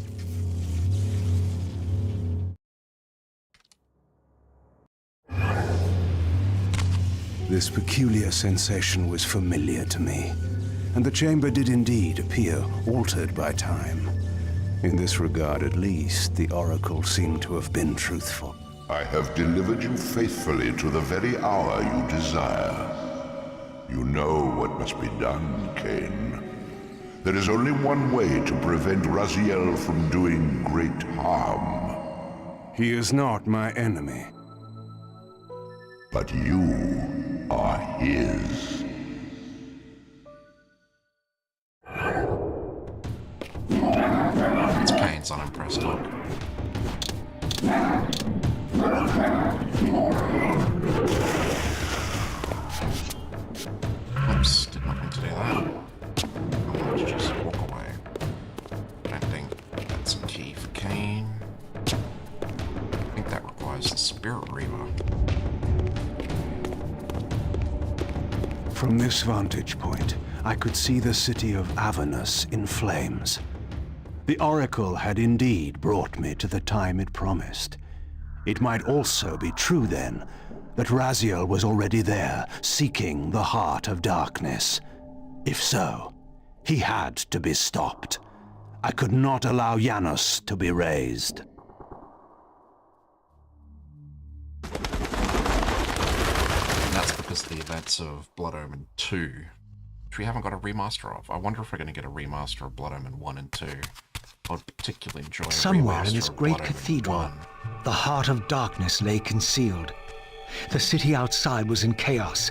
This peculiar sensation was familiar to me, and the chamber did indeed appear altered by time. In this regard, at least, the oracle seemed to have been truthful. I have delivered you faithfully to the very hour you desire. You know what must be done, Cain. There is only one way to prevent Raziel from doing great harm. He is not my enemy. But you are his. It's Kane's unimpressed look. Oops, did not mean to do that. I wanted to just walk away. Don't think that's a key for Kane. I think that requires the Spirit Reaver. From this vantage point, I could see the city of Avernus in flames. The Oracle had indeed brought me to the time it promised. It might also be true, then, that Raziel was already there, seeking the heart of darkness. If so, he had to be stopped. I could not allow Janus to be raised. And that's because of the events of Blood Omen 2, which we haven't got a remaster of. I wonder if we're going to get a remaster of Blood Omen 1 and 2. I would particularly enjoy a Somewhere in remaster this of great Blood Omen cathedral, 1. the heart of darkness lay concealed. The city outside was in chaos,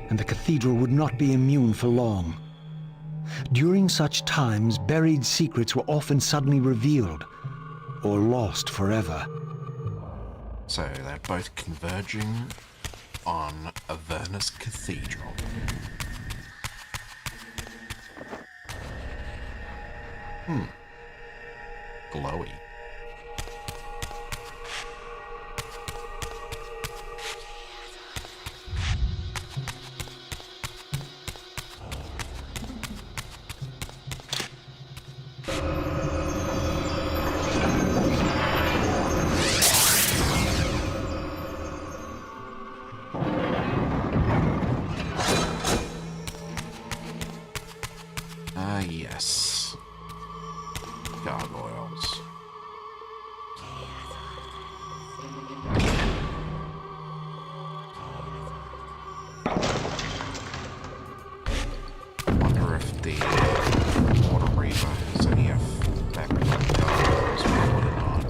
and the cathedral would not be immune for long. During such times, buried secrets were often suddenly revealed, or lost forever. So they're both converging on Avernus Cathedral. Glowy. Ah, yes. Gargoyles. I wonder if the Water Reaver has any effect on gargoyles or not.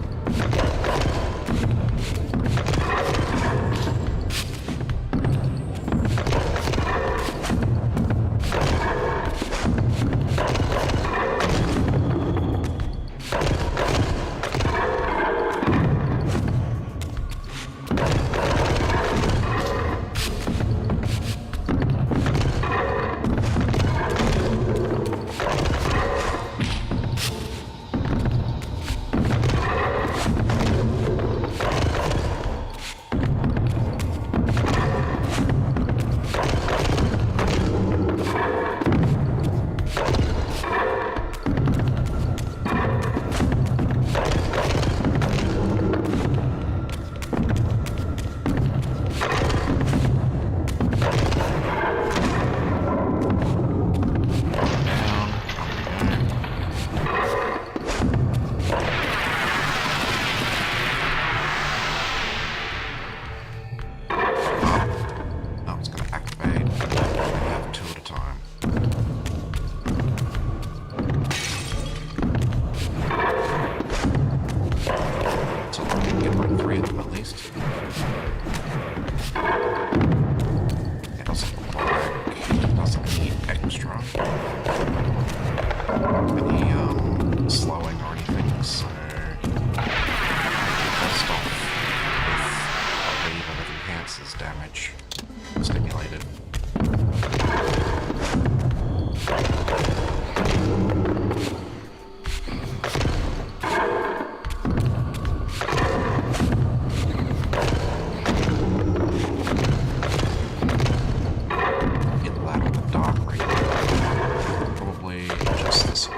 Oh, it's going to activate. We have two at a time. So I can get like three of them at least. It doesn't need extra. Any slowing or anything, so best off with a lever that enhances damage stimulated. Get that with the dark rate. Probably just this way.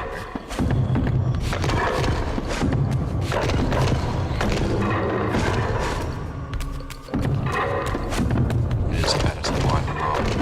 It is better to line them up.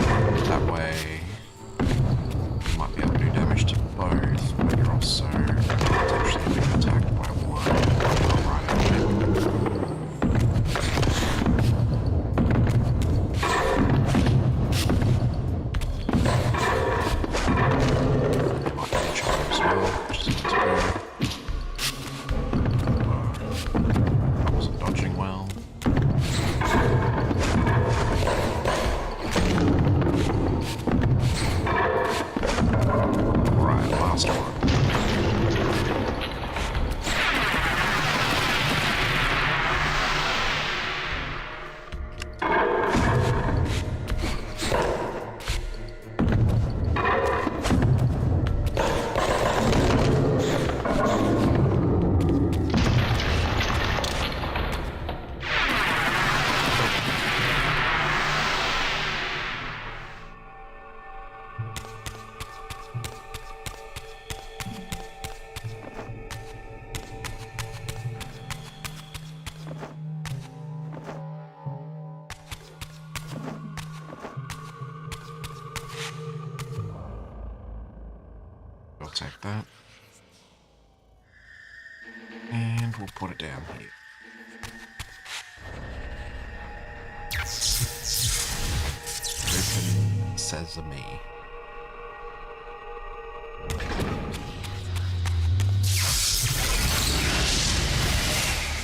Sesame.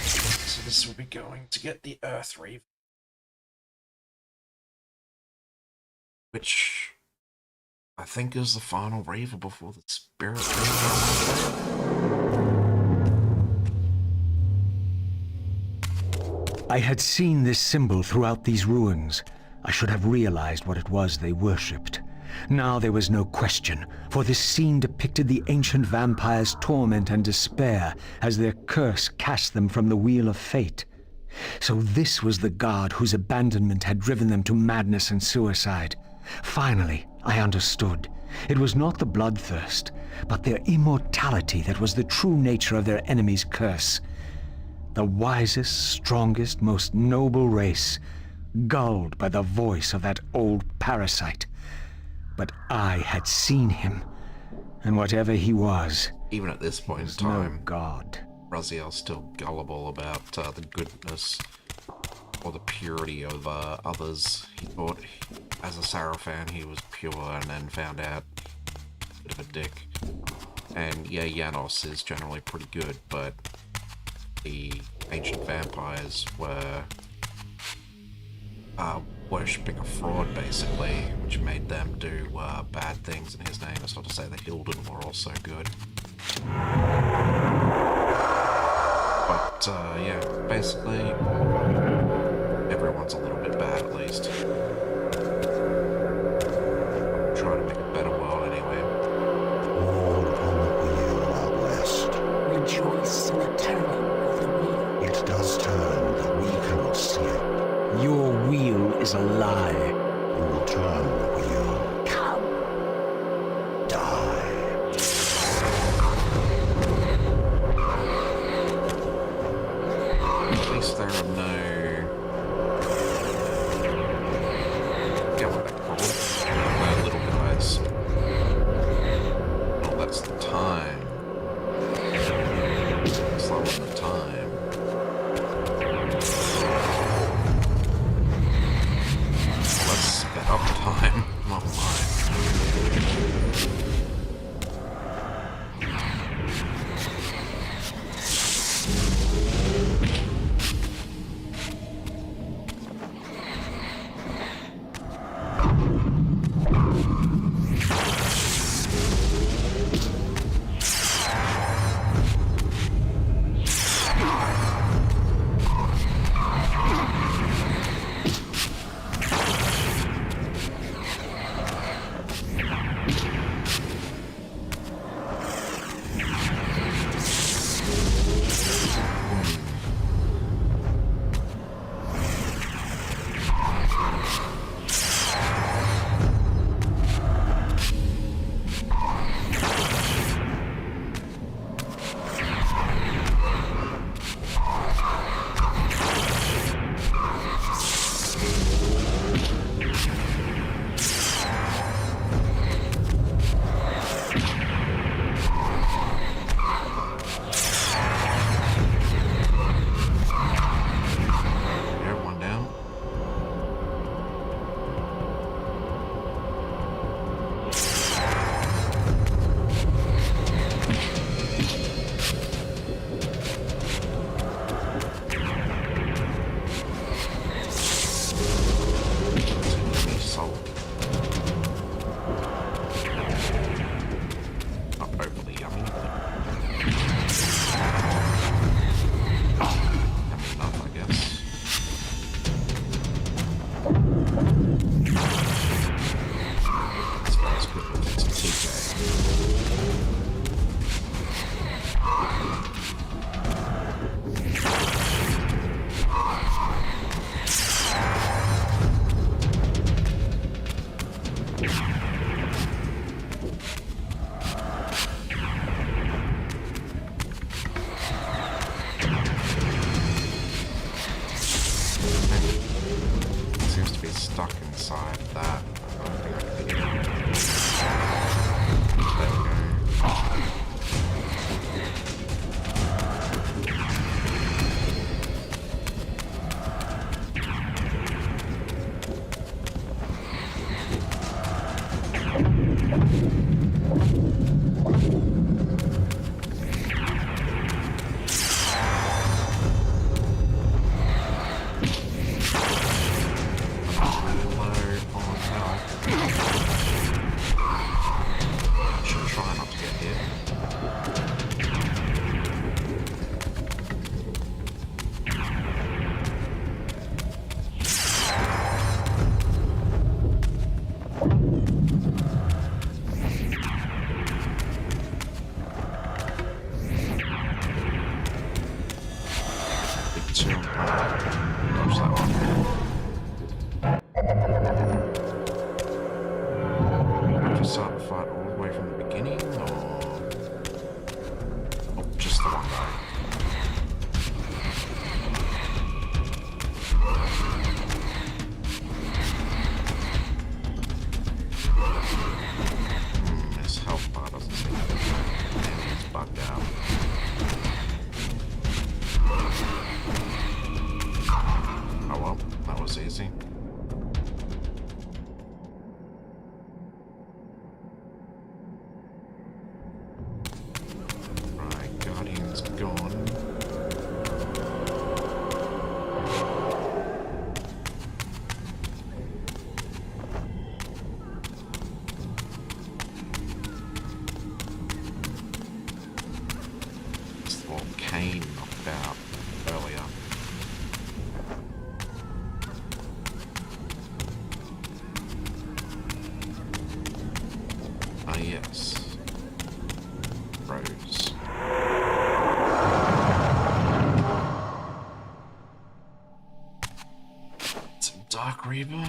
So this will be going to get the Earth Reaver. Which I think is the final Reaver before the Spirit Reaver. I had seen this symbol throughout these ruins. I should have realized what it was they worshipped. Now there was no question, for this scene depicted the ancient vampires' torment and despair as their curse cast them from the wheel of fate. So this was the god whose abandonment had driven them to madness and suicide. Finally, I understood. It was not the bloodthirst, but their immortality that was the true nature of their enemy's curse. The wisest, strongest, most noble race, gulled by the voice of that old parasite. But I had seen him, and whatever he was, Even at this point in was no time, god. Raziel's still gullible about the goodness or the purity of others. He thought, as a Sarafan, he was pure, and then found out a bit of a dick. And yeah, Janos is generally pretty good, but the ancient vampires were worshipping a fraud, basically, which made them do bad things in his name. It's not to say that Hilden were also good. But yeah, basically, everyone's a little bit bad at least. Try to make a better world anyway. All upon the wheel out west. Rejoice in the turning of the wheel. It does turn, but we cannot see it. Your wheel is a lie. You will turn the wheel. Come. Die. At least there are no... Yeah, what are they called? No little guys. Oh, that's the time. Slowing the time. Let's sped up time. Not mine. Everyone down? Salt. Not overly yummy, but yummy enough, I guess. As far as good with some TK. Seems to be stuck inside that. I don't think I can get it. There we go. was easy. Right, Guardian's gone. It's the little cane knocked out earlier. Ah, yes. Rose. Some Dark Reaver.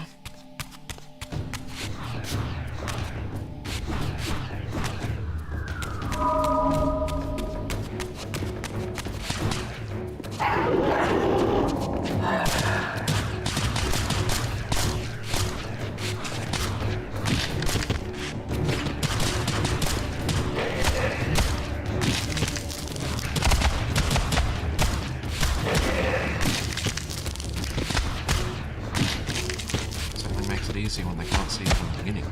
Certainly makes it easy when they can't see you from the beginning.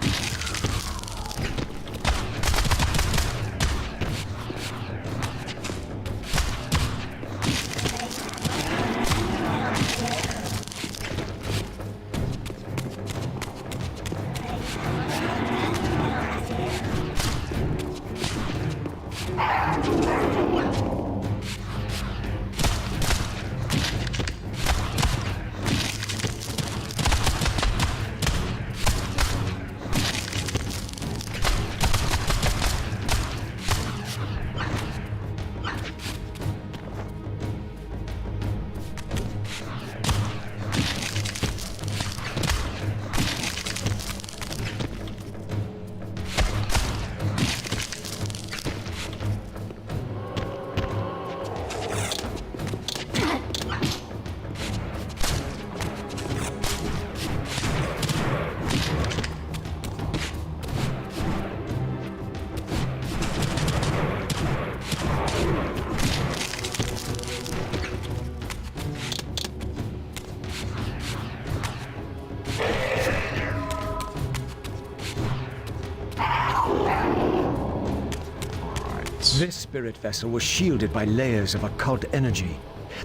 This spirit vessel was shielded by layers of occult energy.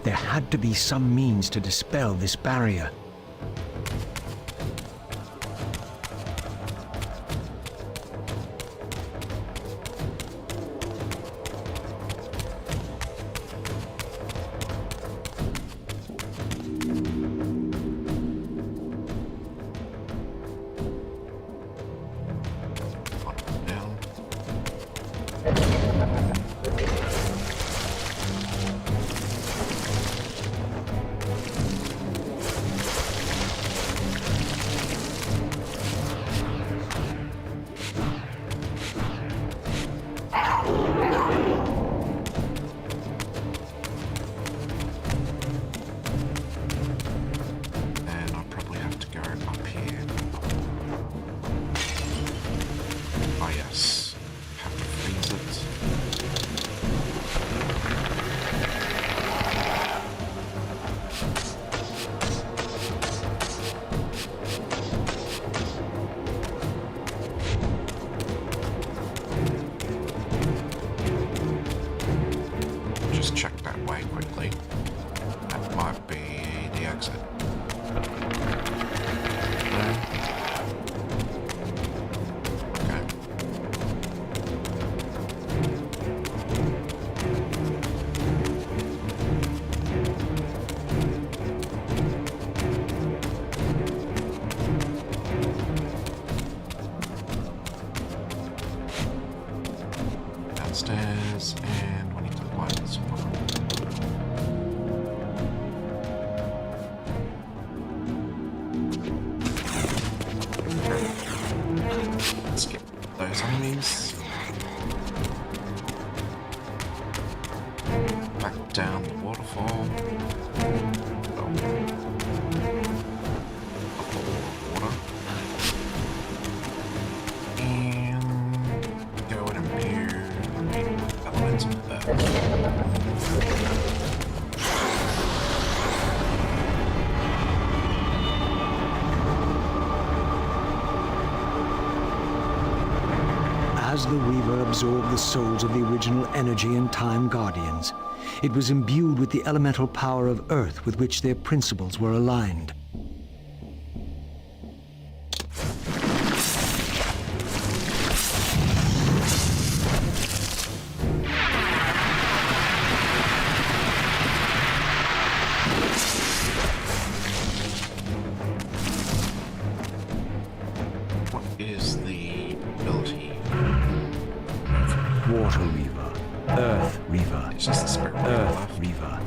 There had to be some means to dispel this barrier. Down. As the Reaver absorbed the souls of the original Energy and Time Guardians, it was imbued with the elemental power of Earth with which their principles were aligned. What is the ability? Water Reaver, Earth Reaver, It's just the spirit Reaver Earth left. Reaver.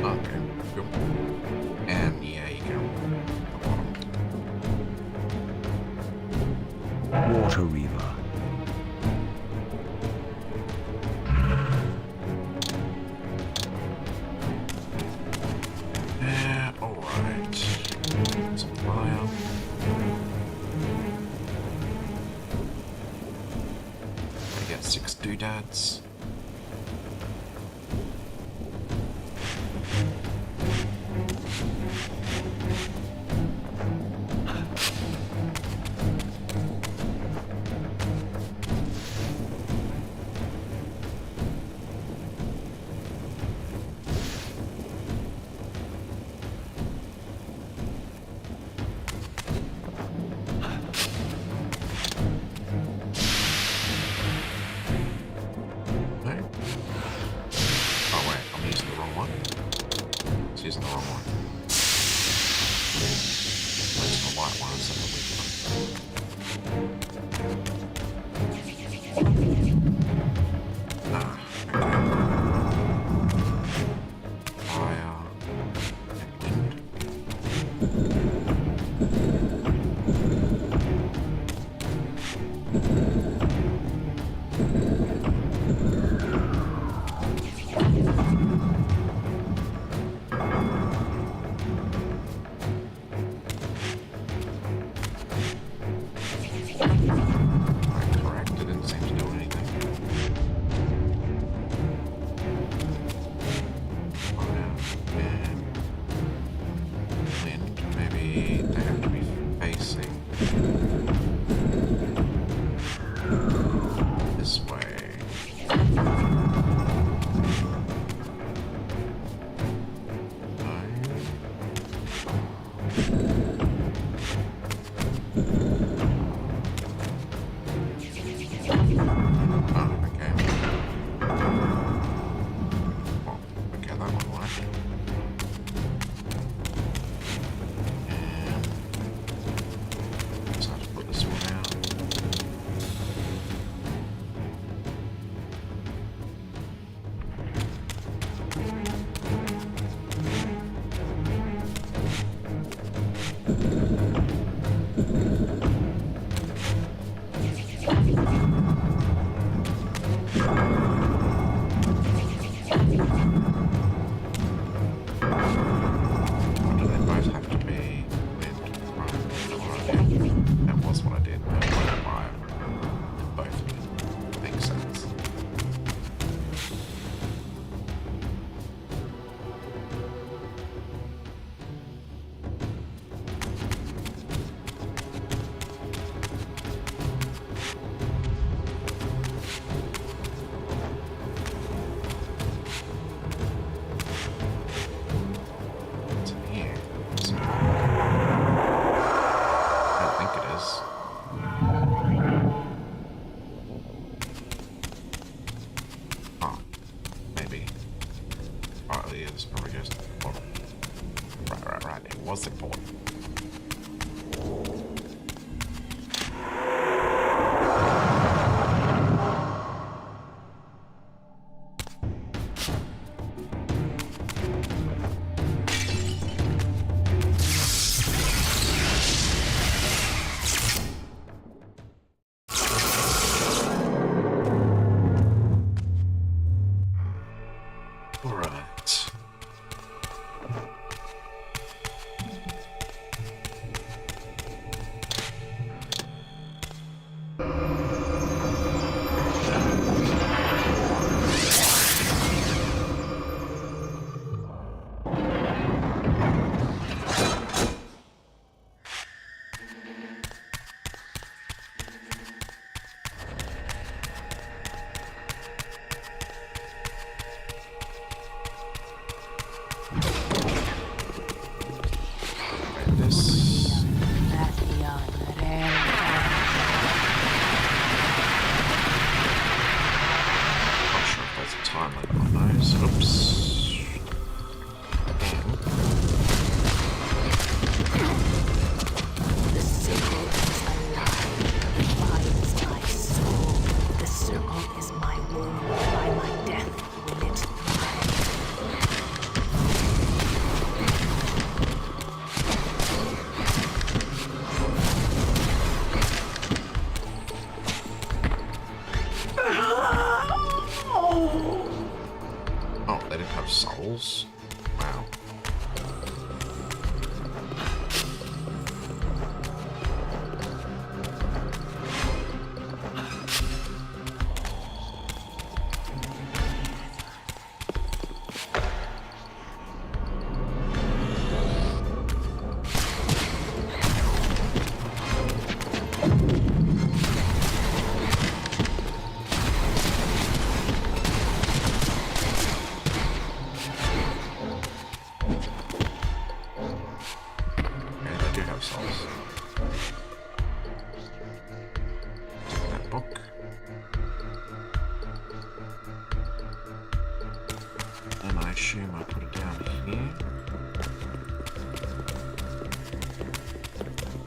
Okay, cool. And yeah, you can the bottom. Water Reaver. Yeah, alright. Some fire. I get 6 doodads. No? Oh wait, I'm using the wrong one. It's using the wrong one. That's the white one instead of the weak one. Ah, okay. Fire and wind. Correct, it didn't seem to do anything. Fire and wind. Maybe they have to be facing this way. Oh, okay. Well, okay, that one worked. And so I have to put this one out. Do they both have to be wind? Right, that's what I did. That was what I did. Fire. Both of them. Makes sense. It's in here. So, I don't think it is. Oh, maybe. Oh, it is probably just. Oh. Right. It was important. Alright.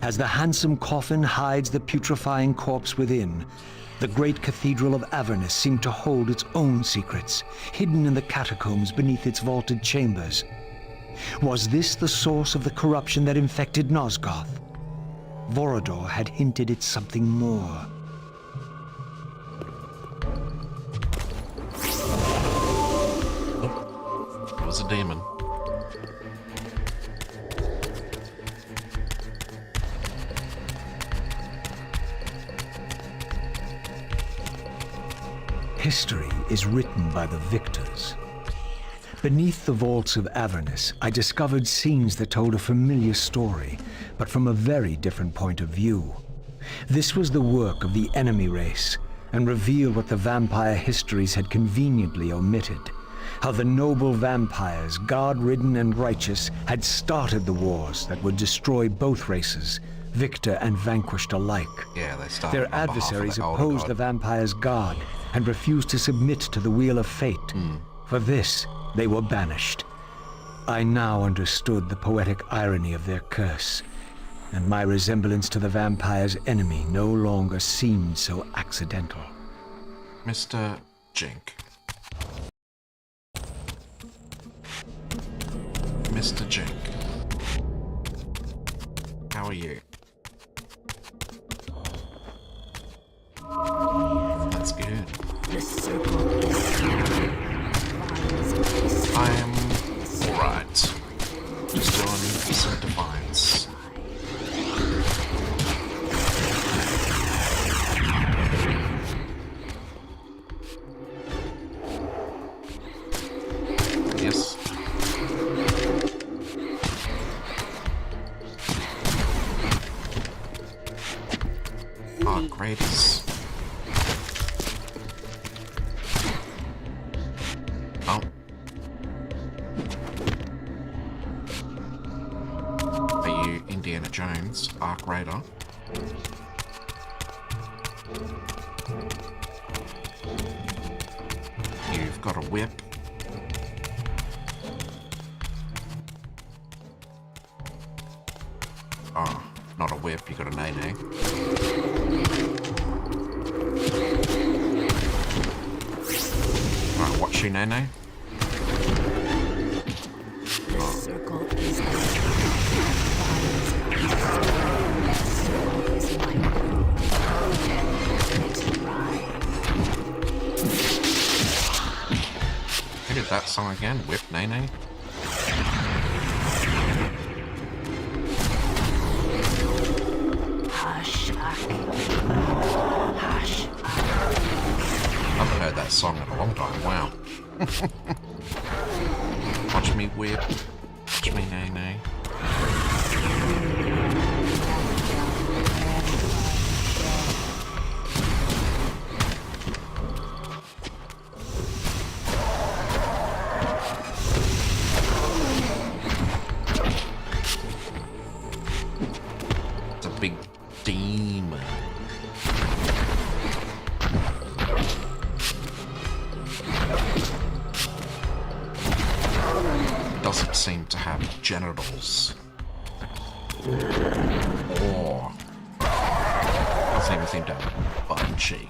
As the handsome coffin hides the putrefying corpse within, the great cathedral of Avernus seemed to hold its own secrets, hidden in the catacombs beneath its vaulted chambers. Was this the source of the corruption that infected Nosgoth? Vorador had hinted at something more. It was a demon. History is written by the victors. Beneath the vaults of Avernus, I discovered scenes that told a familiar story, but from a very different point of view. This was the work of the enemy race, and revealed what the vampire histories had conveniently omitted. How the noble vampires, god-ridden and righteous, had started the wars that would destroy both races, victor and vanquished alike. Yeah, they started Their on behalf of adversaries the older opposed god. the vampire's god and refused to submit to the wheel of fate. For this, they were banished. I now understood the poetic irony of their curse, and my resemblance to the vampire's enemy no longer seemed so accidental. Mr. Jink. Mr. Jink. How are you? That's good. The circle is here. I am alright. Just doing some defiance. Yes. Arcradis. Oh. Are you Indiana Jones, Arc Raider? You've got a whip. Oh, not a whip, you got a nay-nay. Alright, what's your nay-nay? The circle is my Who did that song again? Whip nay-nay? hush, hush. I haven't heard that song in a long time, wow. Watch me whip, watch me nay-nay. It's a big demon. Doesn't seem to have genitals. Or doesn't even seem to have butt cheeks.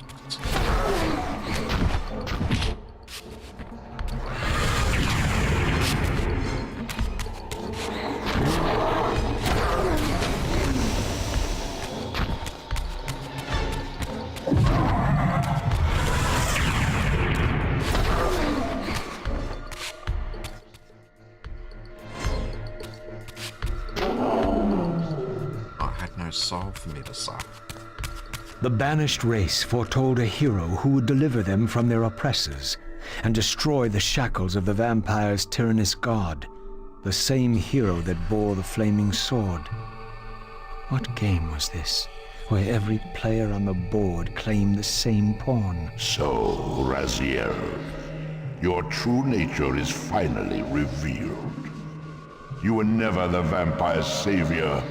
Soul for me to suck. The banished race foretold a hero who would deliver them from their oppressors and destroy the shackles of the vampire's tyrannous god, the same hero that bore the flaming sword. What game was this, where every player on the board claimed the same pawn? So, Raziel, your true nature is finally revealed. You were never the vampire's savior.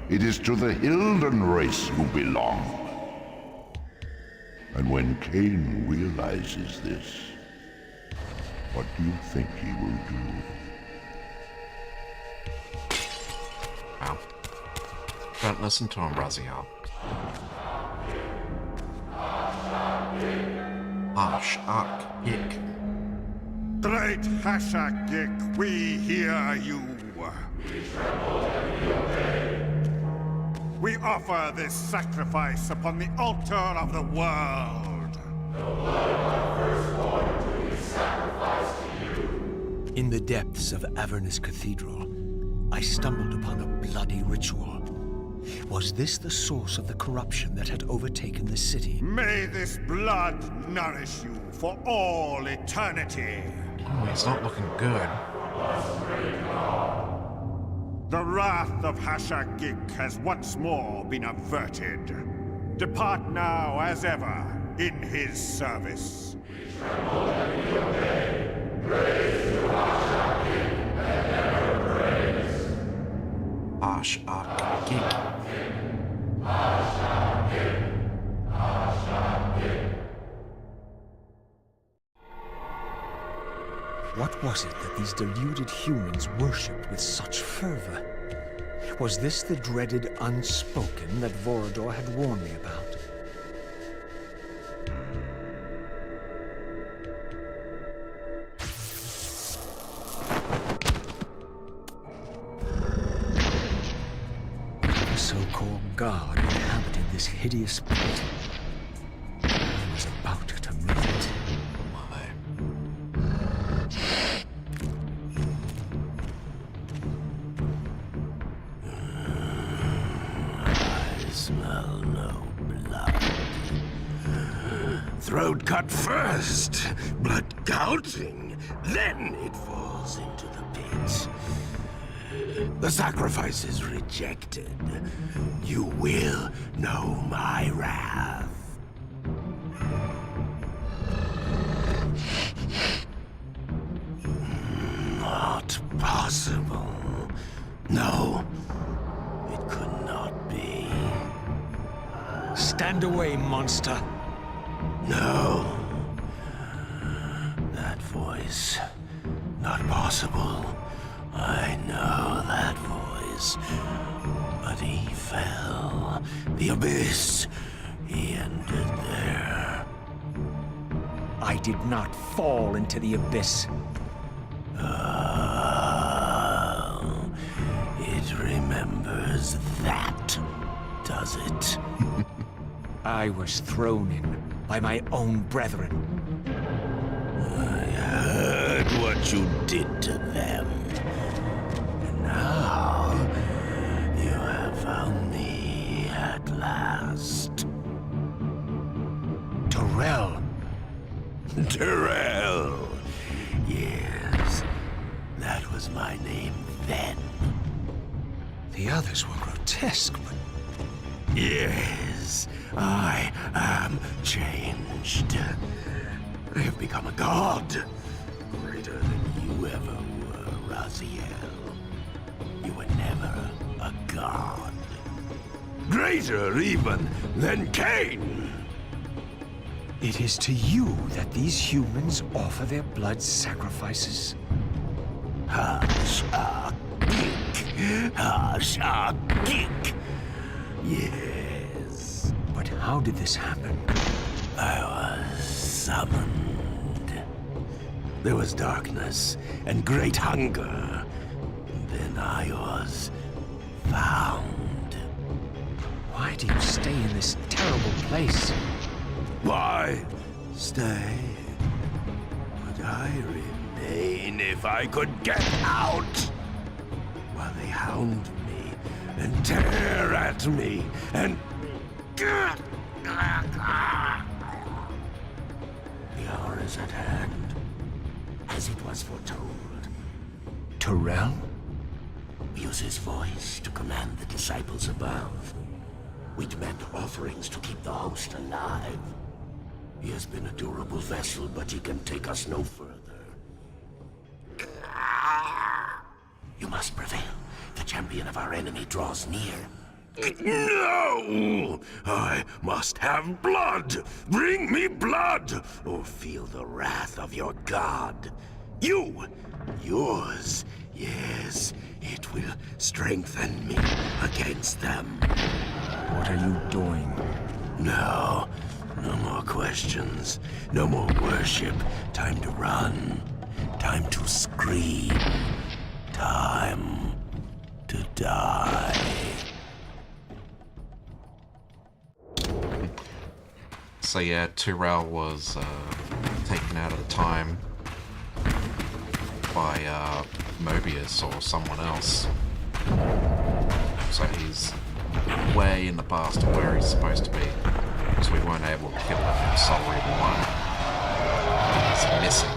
It is to the Hilden race you belong. And when Cain realizes this, what do you think he will do? Wow. Don't listen to him, Raziel. Harsh Ark Gik. Great Hashagik, we hear you. We offer this sacrifice upon the altar of the world. In the depths of Avernus Cathedral, I stumbled upon a bloody ritual. Was this the source of the corruption that had overtaken the city? May this blood nourish you for all eternity. Oh, he's not looking good. The wrath of Hashagik has once more been averted. Depart now as ever in his service. Harsh Ark Gik. What was it that these deluded humans worshipped with such fervor? Was this the dreaded unspoken that Vorador had warned me about? The so-called god inhabited this hideous pit. I was about to meet it. Smell no blood. Throat cut first, blood gouting, then it falls into the pit. The sacrifice is rejected. You will know my wrath. Not possible. No, it could not be. Stand away, monster! No. That voice. Not possible. I know that voice. But he fell. The abyss. He ended there. I did not fall into the abyss. Oh, it remembers that, does it? I was thrown in by my own brethren. I heard what you did to them. And now you have found me at last. Torel! Terrell! Yes, that was my name then. The others were grotesque, but Yes, I am changed. I have become a god. Greater than you ever were, Raziel. You were never a god. Greater even than Cain. it is to you that these humans offer their blood sacrifices. Hashagik. Yes. But how did this happen? I was summoned. There was darkness and great hunger. Then I was found. Why do you stay in this terrible place? Why stay? Would I remain if I could get out? While they hound me and tear at me and... The hour is at hand, as it was foretold. Torel? Use his voice to command the disciples above. We demand offerings to keep the host alive. He has been a durable vessel, but he can take us no further. You must prevail. The champion of our enemy draws near. No! I must have blood! Bring me blood! Or feel the wrath of your god. You Yours, yes. It will strengthen me against them. What are you doing? No. No more questions. No more worship. Time to run. Time to scream. Time to die. So yeah, Tyrell was taken out of the time by Mobius or someone else. So he's way in the past of where he's supposed to be. Because we weren't able to kill him in Soul Reaver 1. He's missing.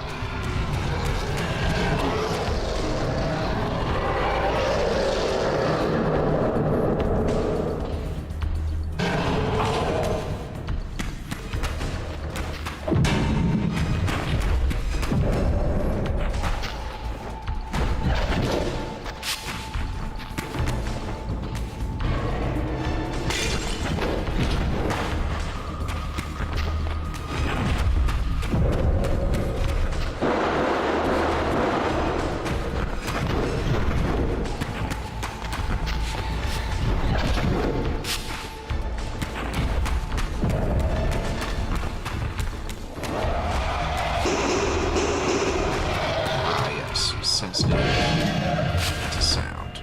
Sensitive to sound.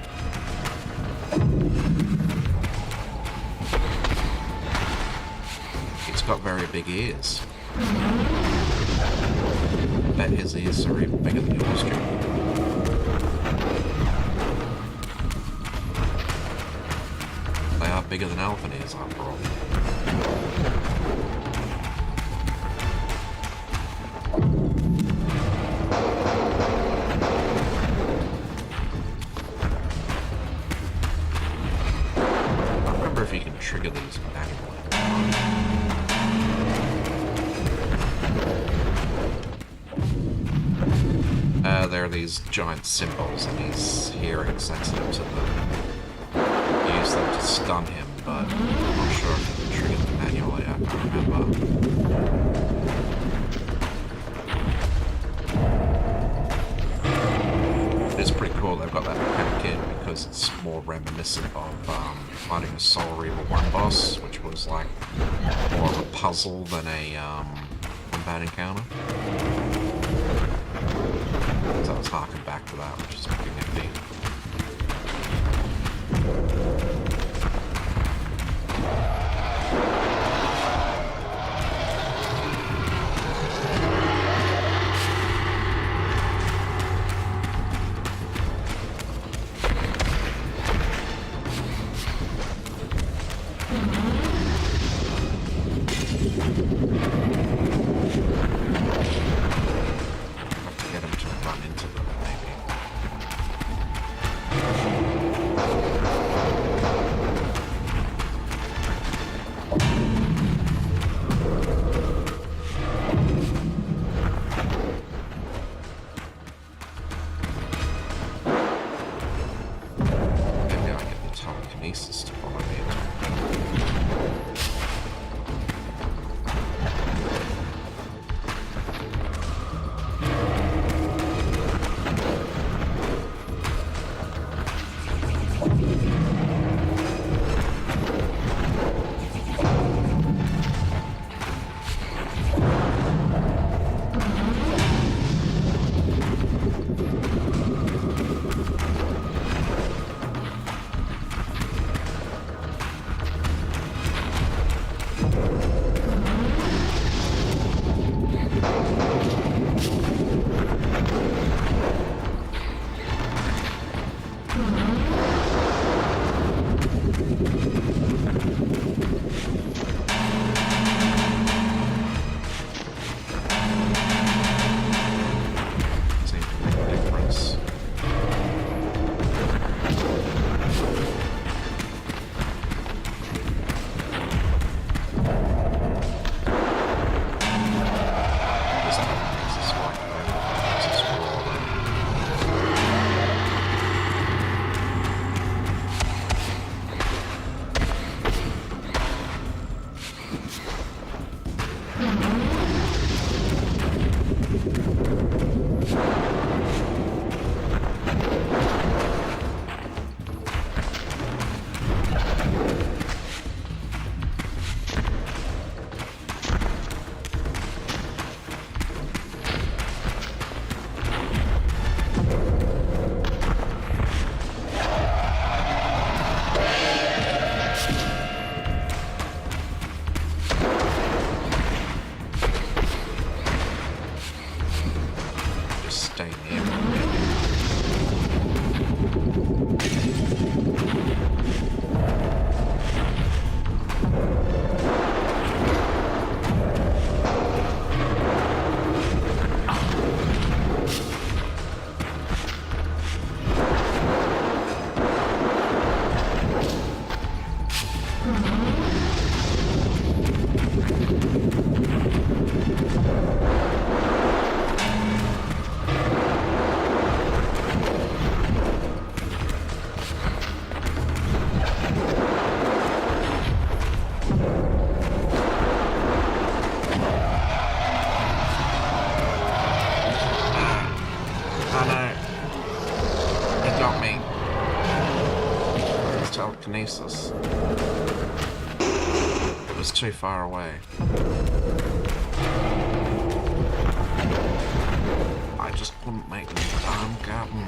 It's got very big ears. I bet his ears are even bigger than yours, Jim. They are bigger than elephant ears, after all. Trigger these manually. There are these giant symbols and he's hearing sensitive to them. Use them to stun him, but I'm not sure if you can trigger them manually, I can't remember. It's pretty cool they've got that mechanic in because it's more reminiscent of fighting a Soul Reaver 1 boss, which was like more of a puzzle than a combat encounter. So I was harking back to that, which is pretty nifty. Telekinesis to follow me. telekinesis. It was too far away. I just couldn't make the damn captain.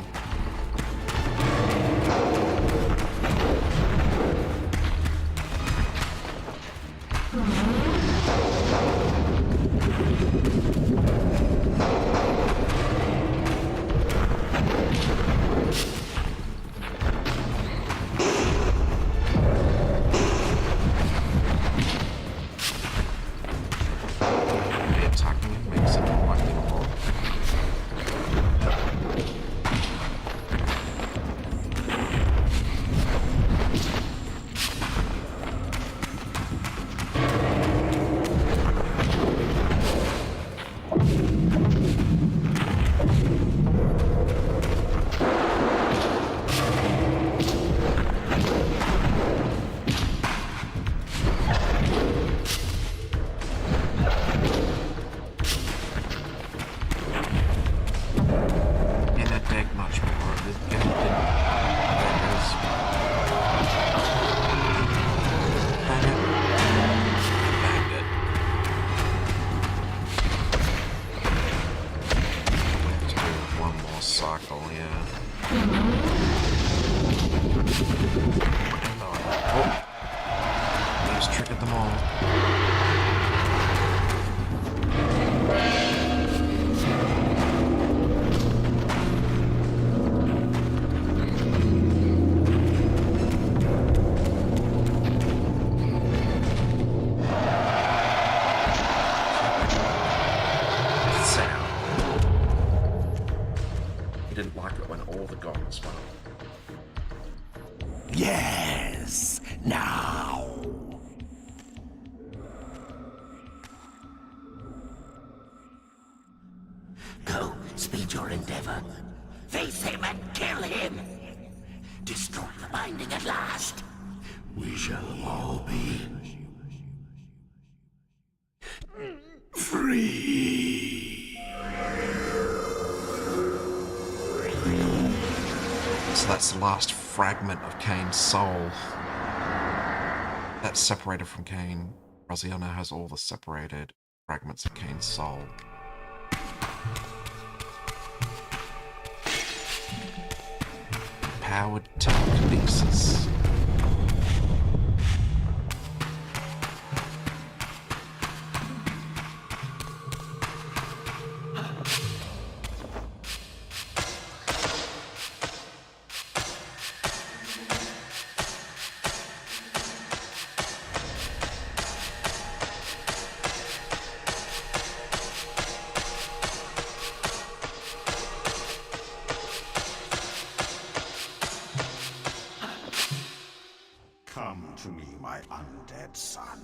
Attacking him makes it more like the wall. Cycle, yeah. Oh, he's triggered them all. Didn't like it when all the gods went. Yes, now. Go, speed your endeavor. Face him and kill him. Destroy the binding at last. We shall all be free. So that's the last fragment of Kain's soul. That's separated from Kain. Raziel now has all the separated fragments of Kain's soul. Powered telekinesis. Come to me, my undead son.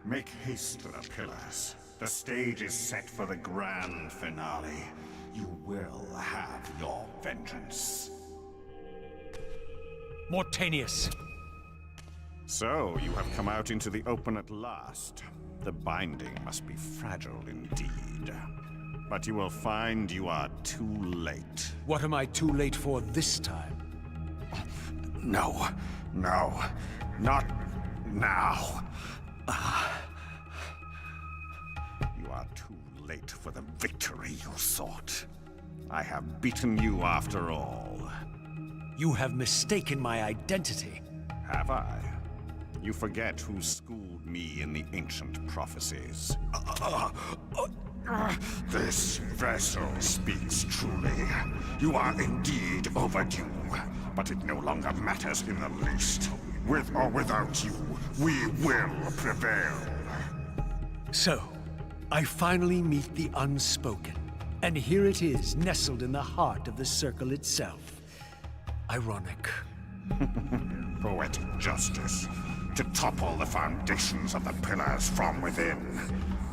Make haste to the pillars. The stage is set for the grand finale. You will have your vengeance. Mortanius! So, you have come out into the open at last. The binding must be fragile indeed. But you will find you are too late. What am I too late for this time? No, no, not now. You are too late for the victory you sought. I have beaten you after all. You have mistaken my identity. Have I? You forget who schooled me in the ancient prophecies. This vessel speaks truly. You are indeed overdue, but it no longer matters in the least. With or without you, we will prevail. So, I finally meet the unspoken. And here it is, nestled in the heart of the circle itself. Ironic. Poetic justice. To topple the foundations of the pillars from within.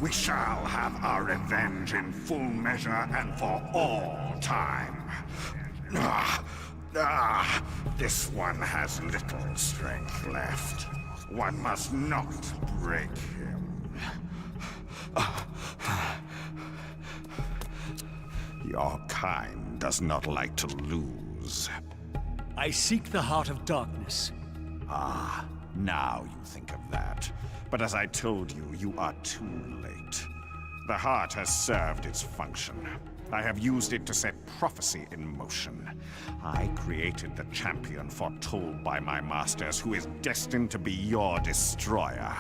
We shall have our revenge in full measure and for all time. This one has little strength left. One must not break him. Your kind does not like to lose. I seek the heart of darkness. Ah, now you think of that. But as I told you, you are too late. The heart has served its function. I have used it to set prophecy in motion. I created the champion foretold by my masters, who is destined to be your destroyer.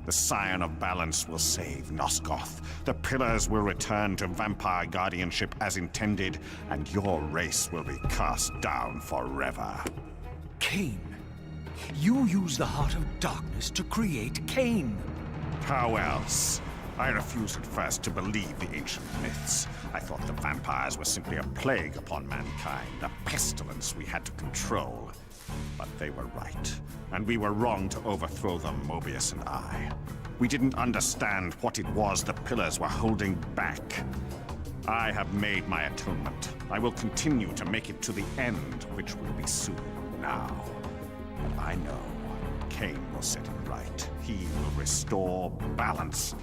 The Scion of Balance will save Nosgoth. The Pillars will return to vampire guardianship as intended, and your race will be cast down forever. Cain. You use the Heart of Darkness to create Cain. How else? I refused at first to believe the ancient myths. I thought the vampires were simply a plague upon mankind, a pestilence we had to control. But they were right, and we were wrong to overthrow them, Mobius and I. We didn't understand what it was the Pillars were holding back. I have made my atonement. I will continue to make it to the end, which will be soon now. But I know Cain will set it right. He will restore balance.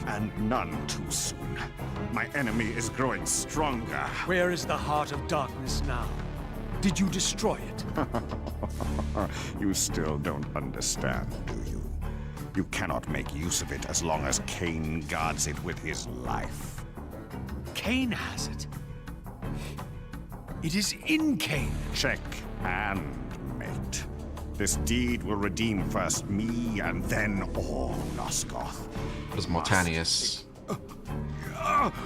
And none too soon. My enemy is growing stronger. Where is the Heart of Darkness now? Did you destroy it? You still don't understand, do you? You cannot make use of it as long as Cain guards it with his life. Cain has it. It is in Cain. Check and mate. This deed will redeem first me and then all Nosgoth. Because Mortanius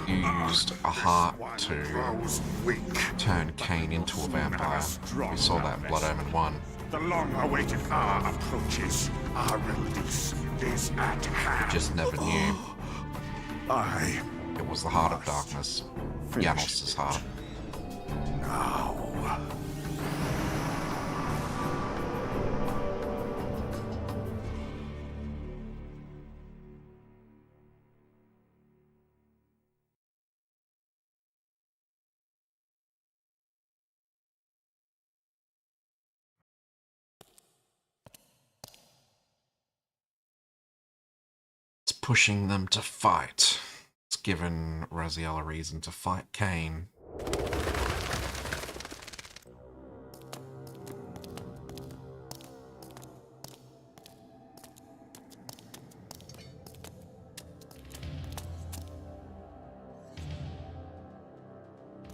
used a heart to turn Cain into a vampire. We saw that in Blood Omen 1. The long-awaited hour approaches. Our release is at hand. Just never knew. It was the Heart of Darkness. Janos' heart. Now. It's pushing them to fight. It's given Raziel a reason to fight Cain.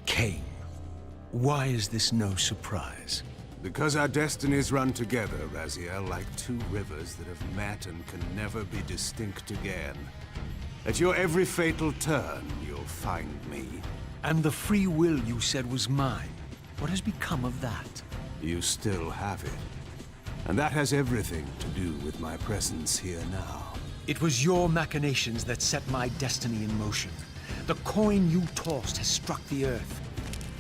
Cain. Why is this no surprise? Because our destinies run together, Raziel, like two rivers that have met and can never be distinct again. At your every fatal turn, you'll find me. And the free will you said was mine. What has become of that? You still have it. And that has everything to do with my presence here now. It was your machinations that set my destiny in motion. The coin you tossed has struck the earth.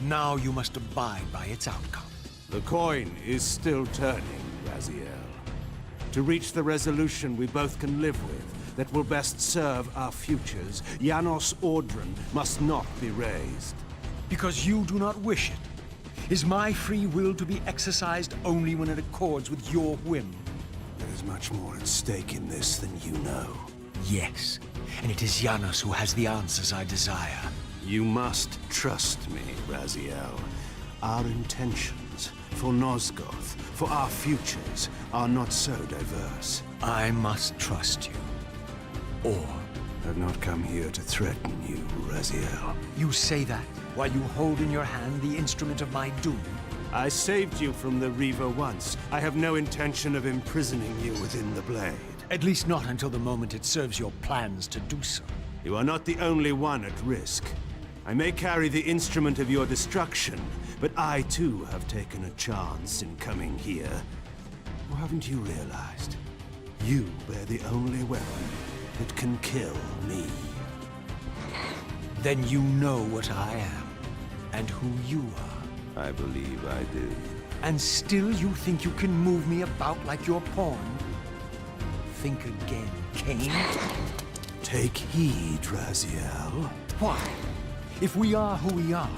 Now you must abide by its outcome. The coin is still turning, Raziel. To reach the resolution we both can live with, that will best serve our futures, Janos Audron must not be raised. Because you do not wish it. Is my free will to be exercised only when it accords with your whim? There is much more at stake in this than you know. Yes, and it is Janos who has the answers I desire. You must trust me, Raziel. Our intentions, for Nosgoth, for our futures, are not so diverse. I must trust you. Or I've not come here to threaten you, Raziel. you say that while you hold in your hand the instrument of my doom? I saved you from the Reaver once. I have no intention of imprisoning you within the blade. At least not until the moment it serves your plans to do so. You are not the only one at risk. I may carry the instrument of your destruction, but I too have taken a chance in coming here. Or haven't you realized? You bear the only weapon that can kill me. Then you know what I am, and who you are. I believe I do. And still you think you can move me about like your pawn? Think again, Cain. Take heed, Raziel. Why? If we are who we are,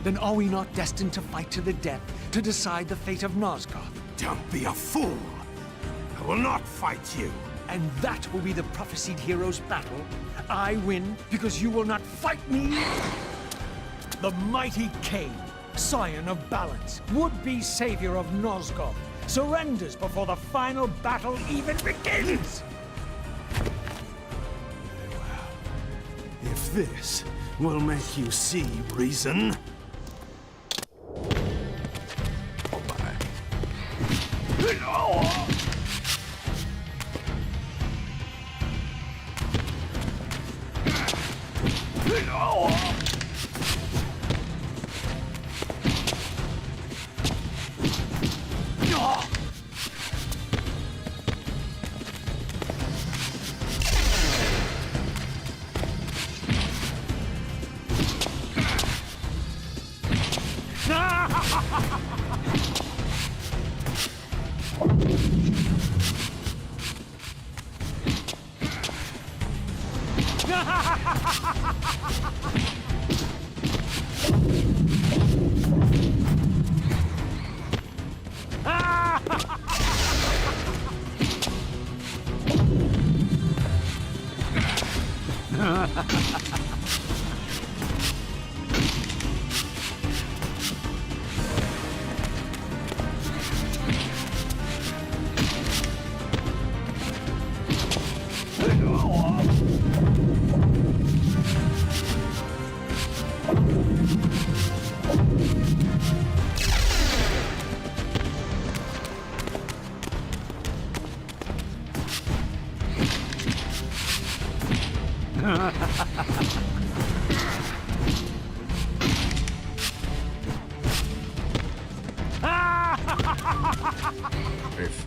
then are we not destined to fight to the death to decide the fate of Nosgoth? Don't be a fool! I will not fight you! And that will be the prophesied hero's battle? I win because you will not fight me? The mighty Cain, scion of balance, would-be savior of Nosgoth, surrenders before the final battle even begins! If this will make you see reason... Oh my. Oof.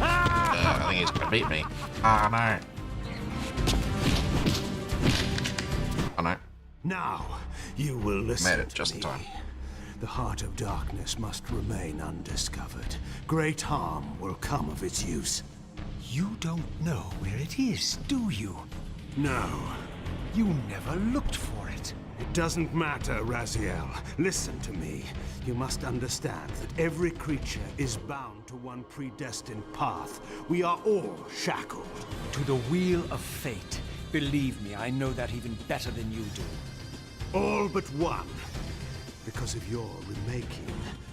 I think he's gonna beat me. Ah, no. Oh no. Now, you will listen Made it just to in me. time. The heart of darkness must remain undiscovered. Great harm will come of its use. You don't know where it is, do you? No, You never looked for it. it doesn't matter, Raziel. Listen to me. You must understand that every creature is bound to one predestined path. We are all shackled. To the wheel of fate. Believe me, I know that even better than you do. All but one. Because of your remaking,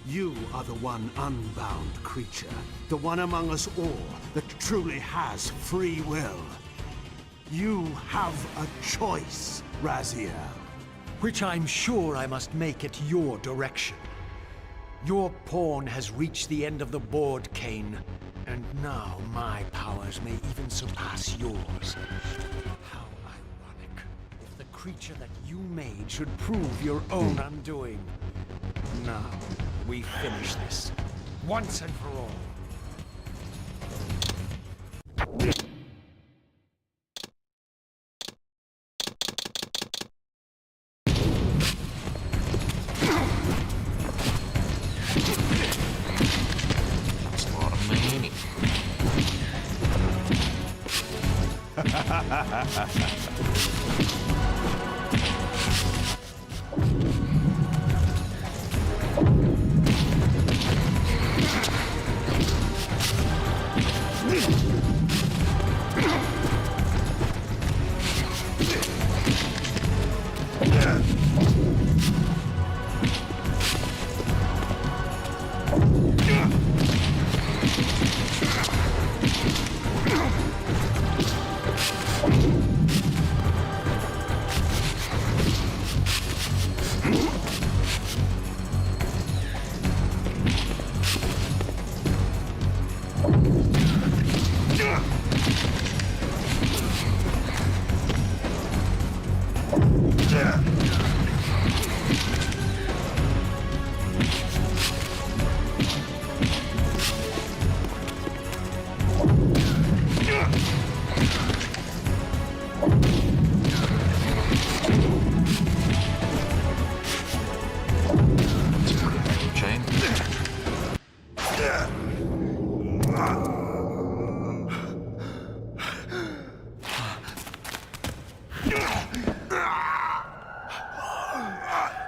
you are the one unbound creature. The one among us all that truly has free will. You have a choice, Raziel. Which I'm sure I must make at your direction. Your pawn has reached the end of the board, Kain. And now my powers may even surpass yours. How ironic. If the creature that you made should prove your own undoing. Now, we finish this. Once and for all. That's a lot of money.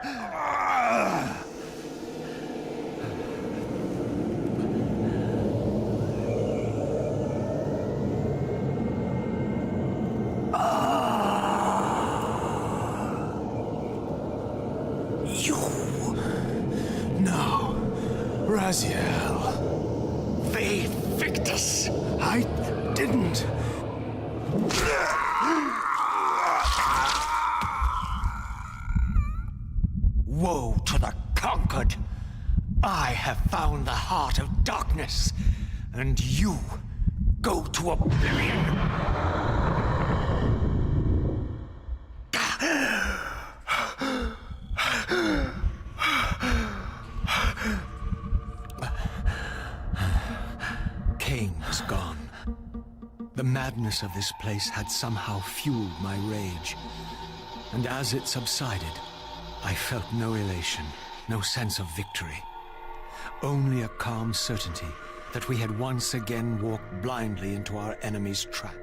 You... No. Raziel. They Victus! I didn't. Woe to the conquered! I have found the heart of darkness, and you go to oblivion! Cain was gone. The madness of this place had somehow fueled my rage, and as it subsided, I felt no elation, no sense of victory. Only a calm certainty that we had once again walked blindly into our enemy's trap.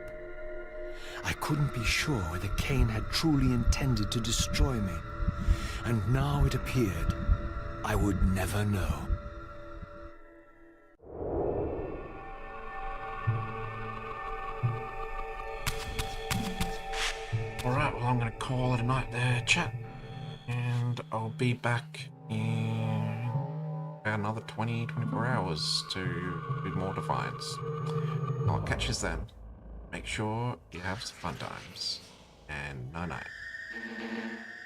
I couldn't be sure whether Cain had truly intended to destroy me, and now it appeared I would never know. Alright, well I'm gonna call it a night there, chat. And I'll be back in about another 24 hours to do more Defiance. I'll catch you then. Make sure you have some fun times. And night-night.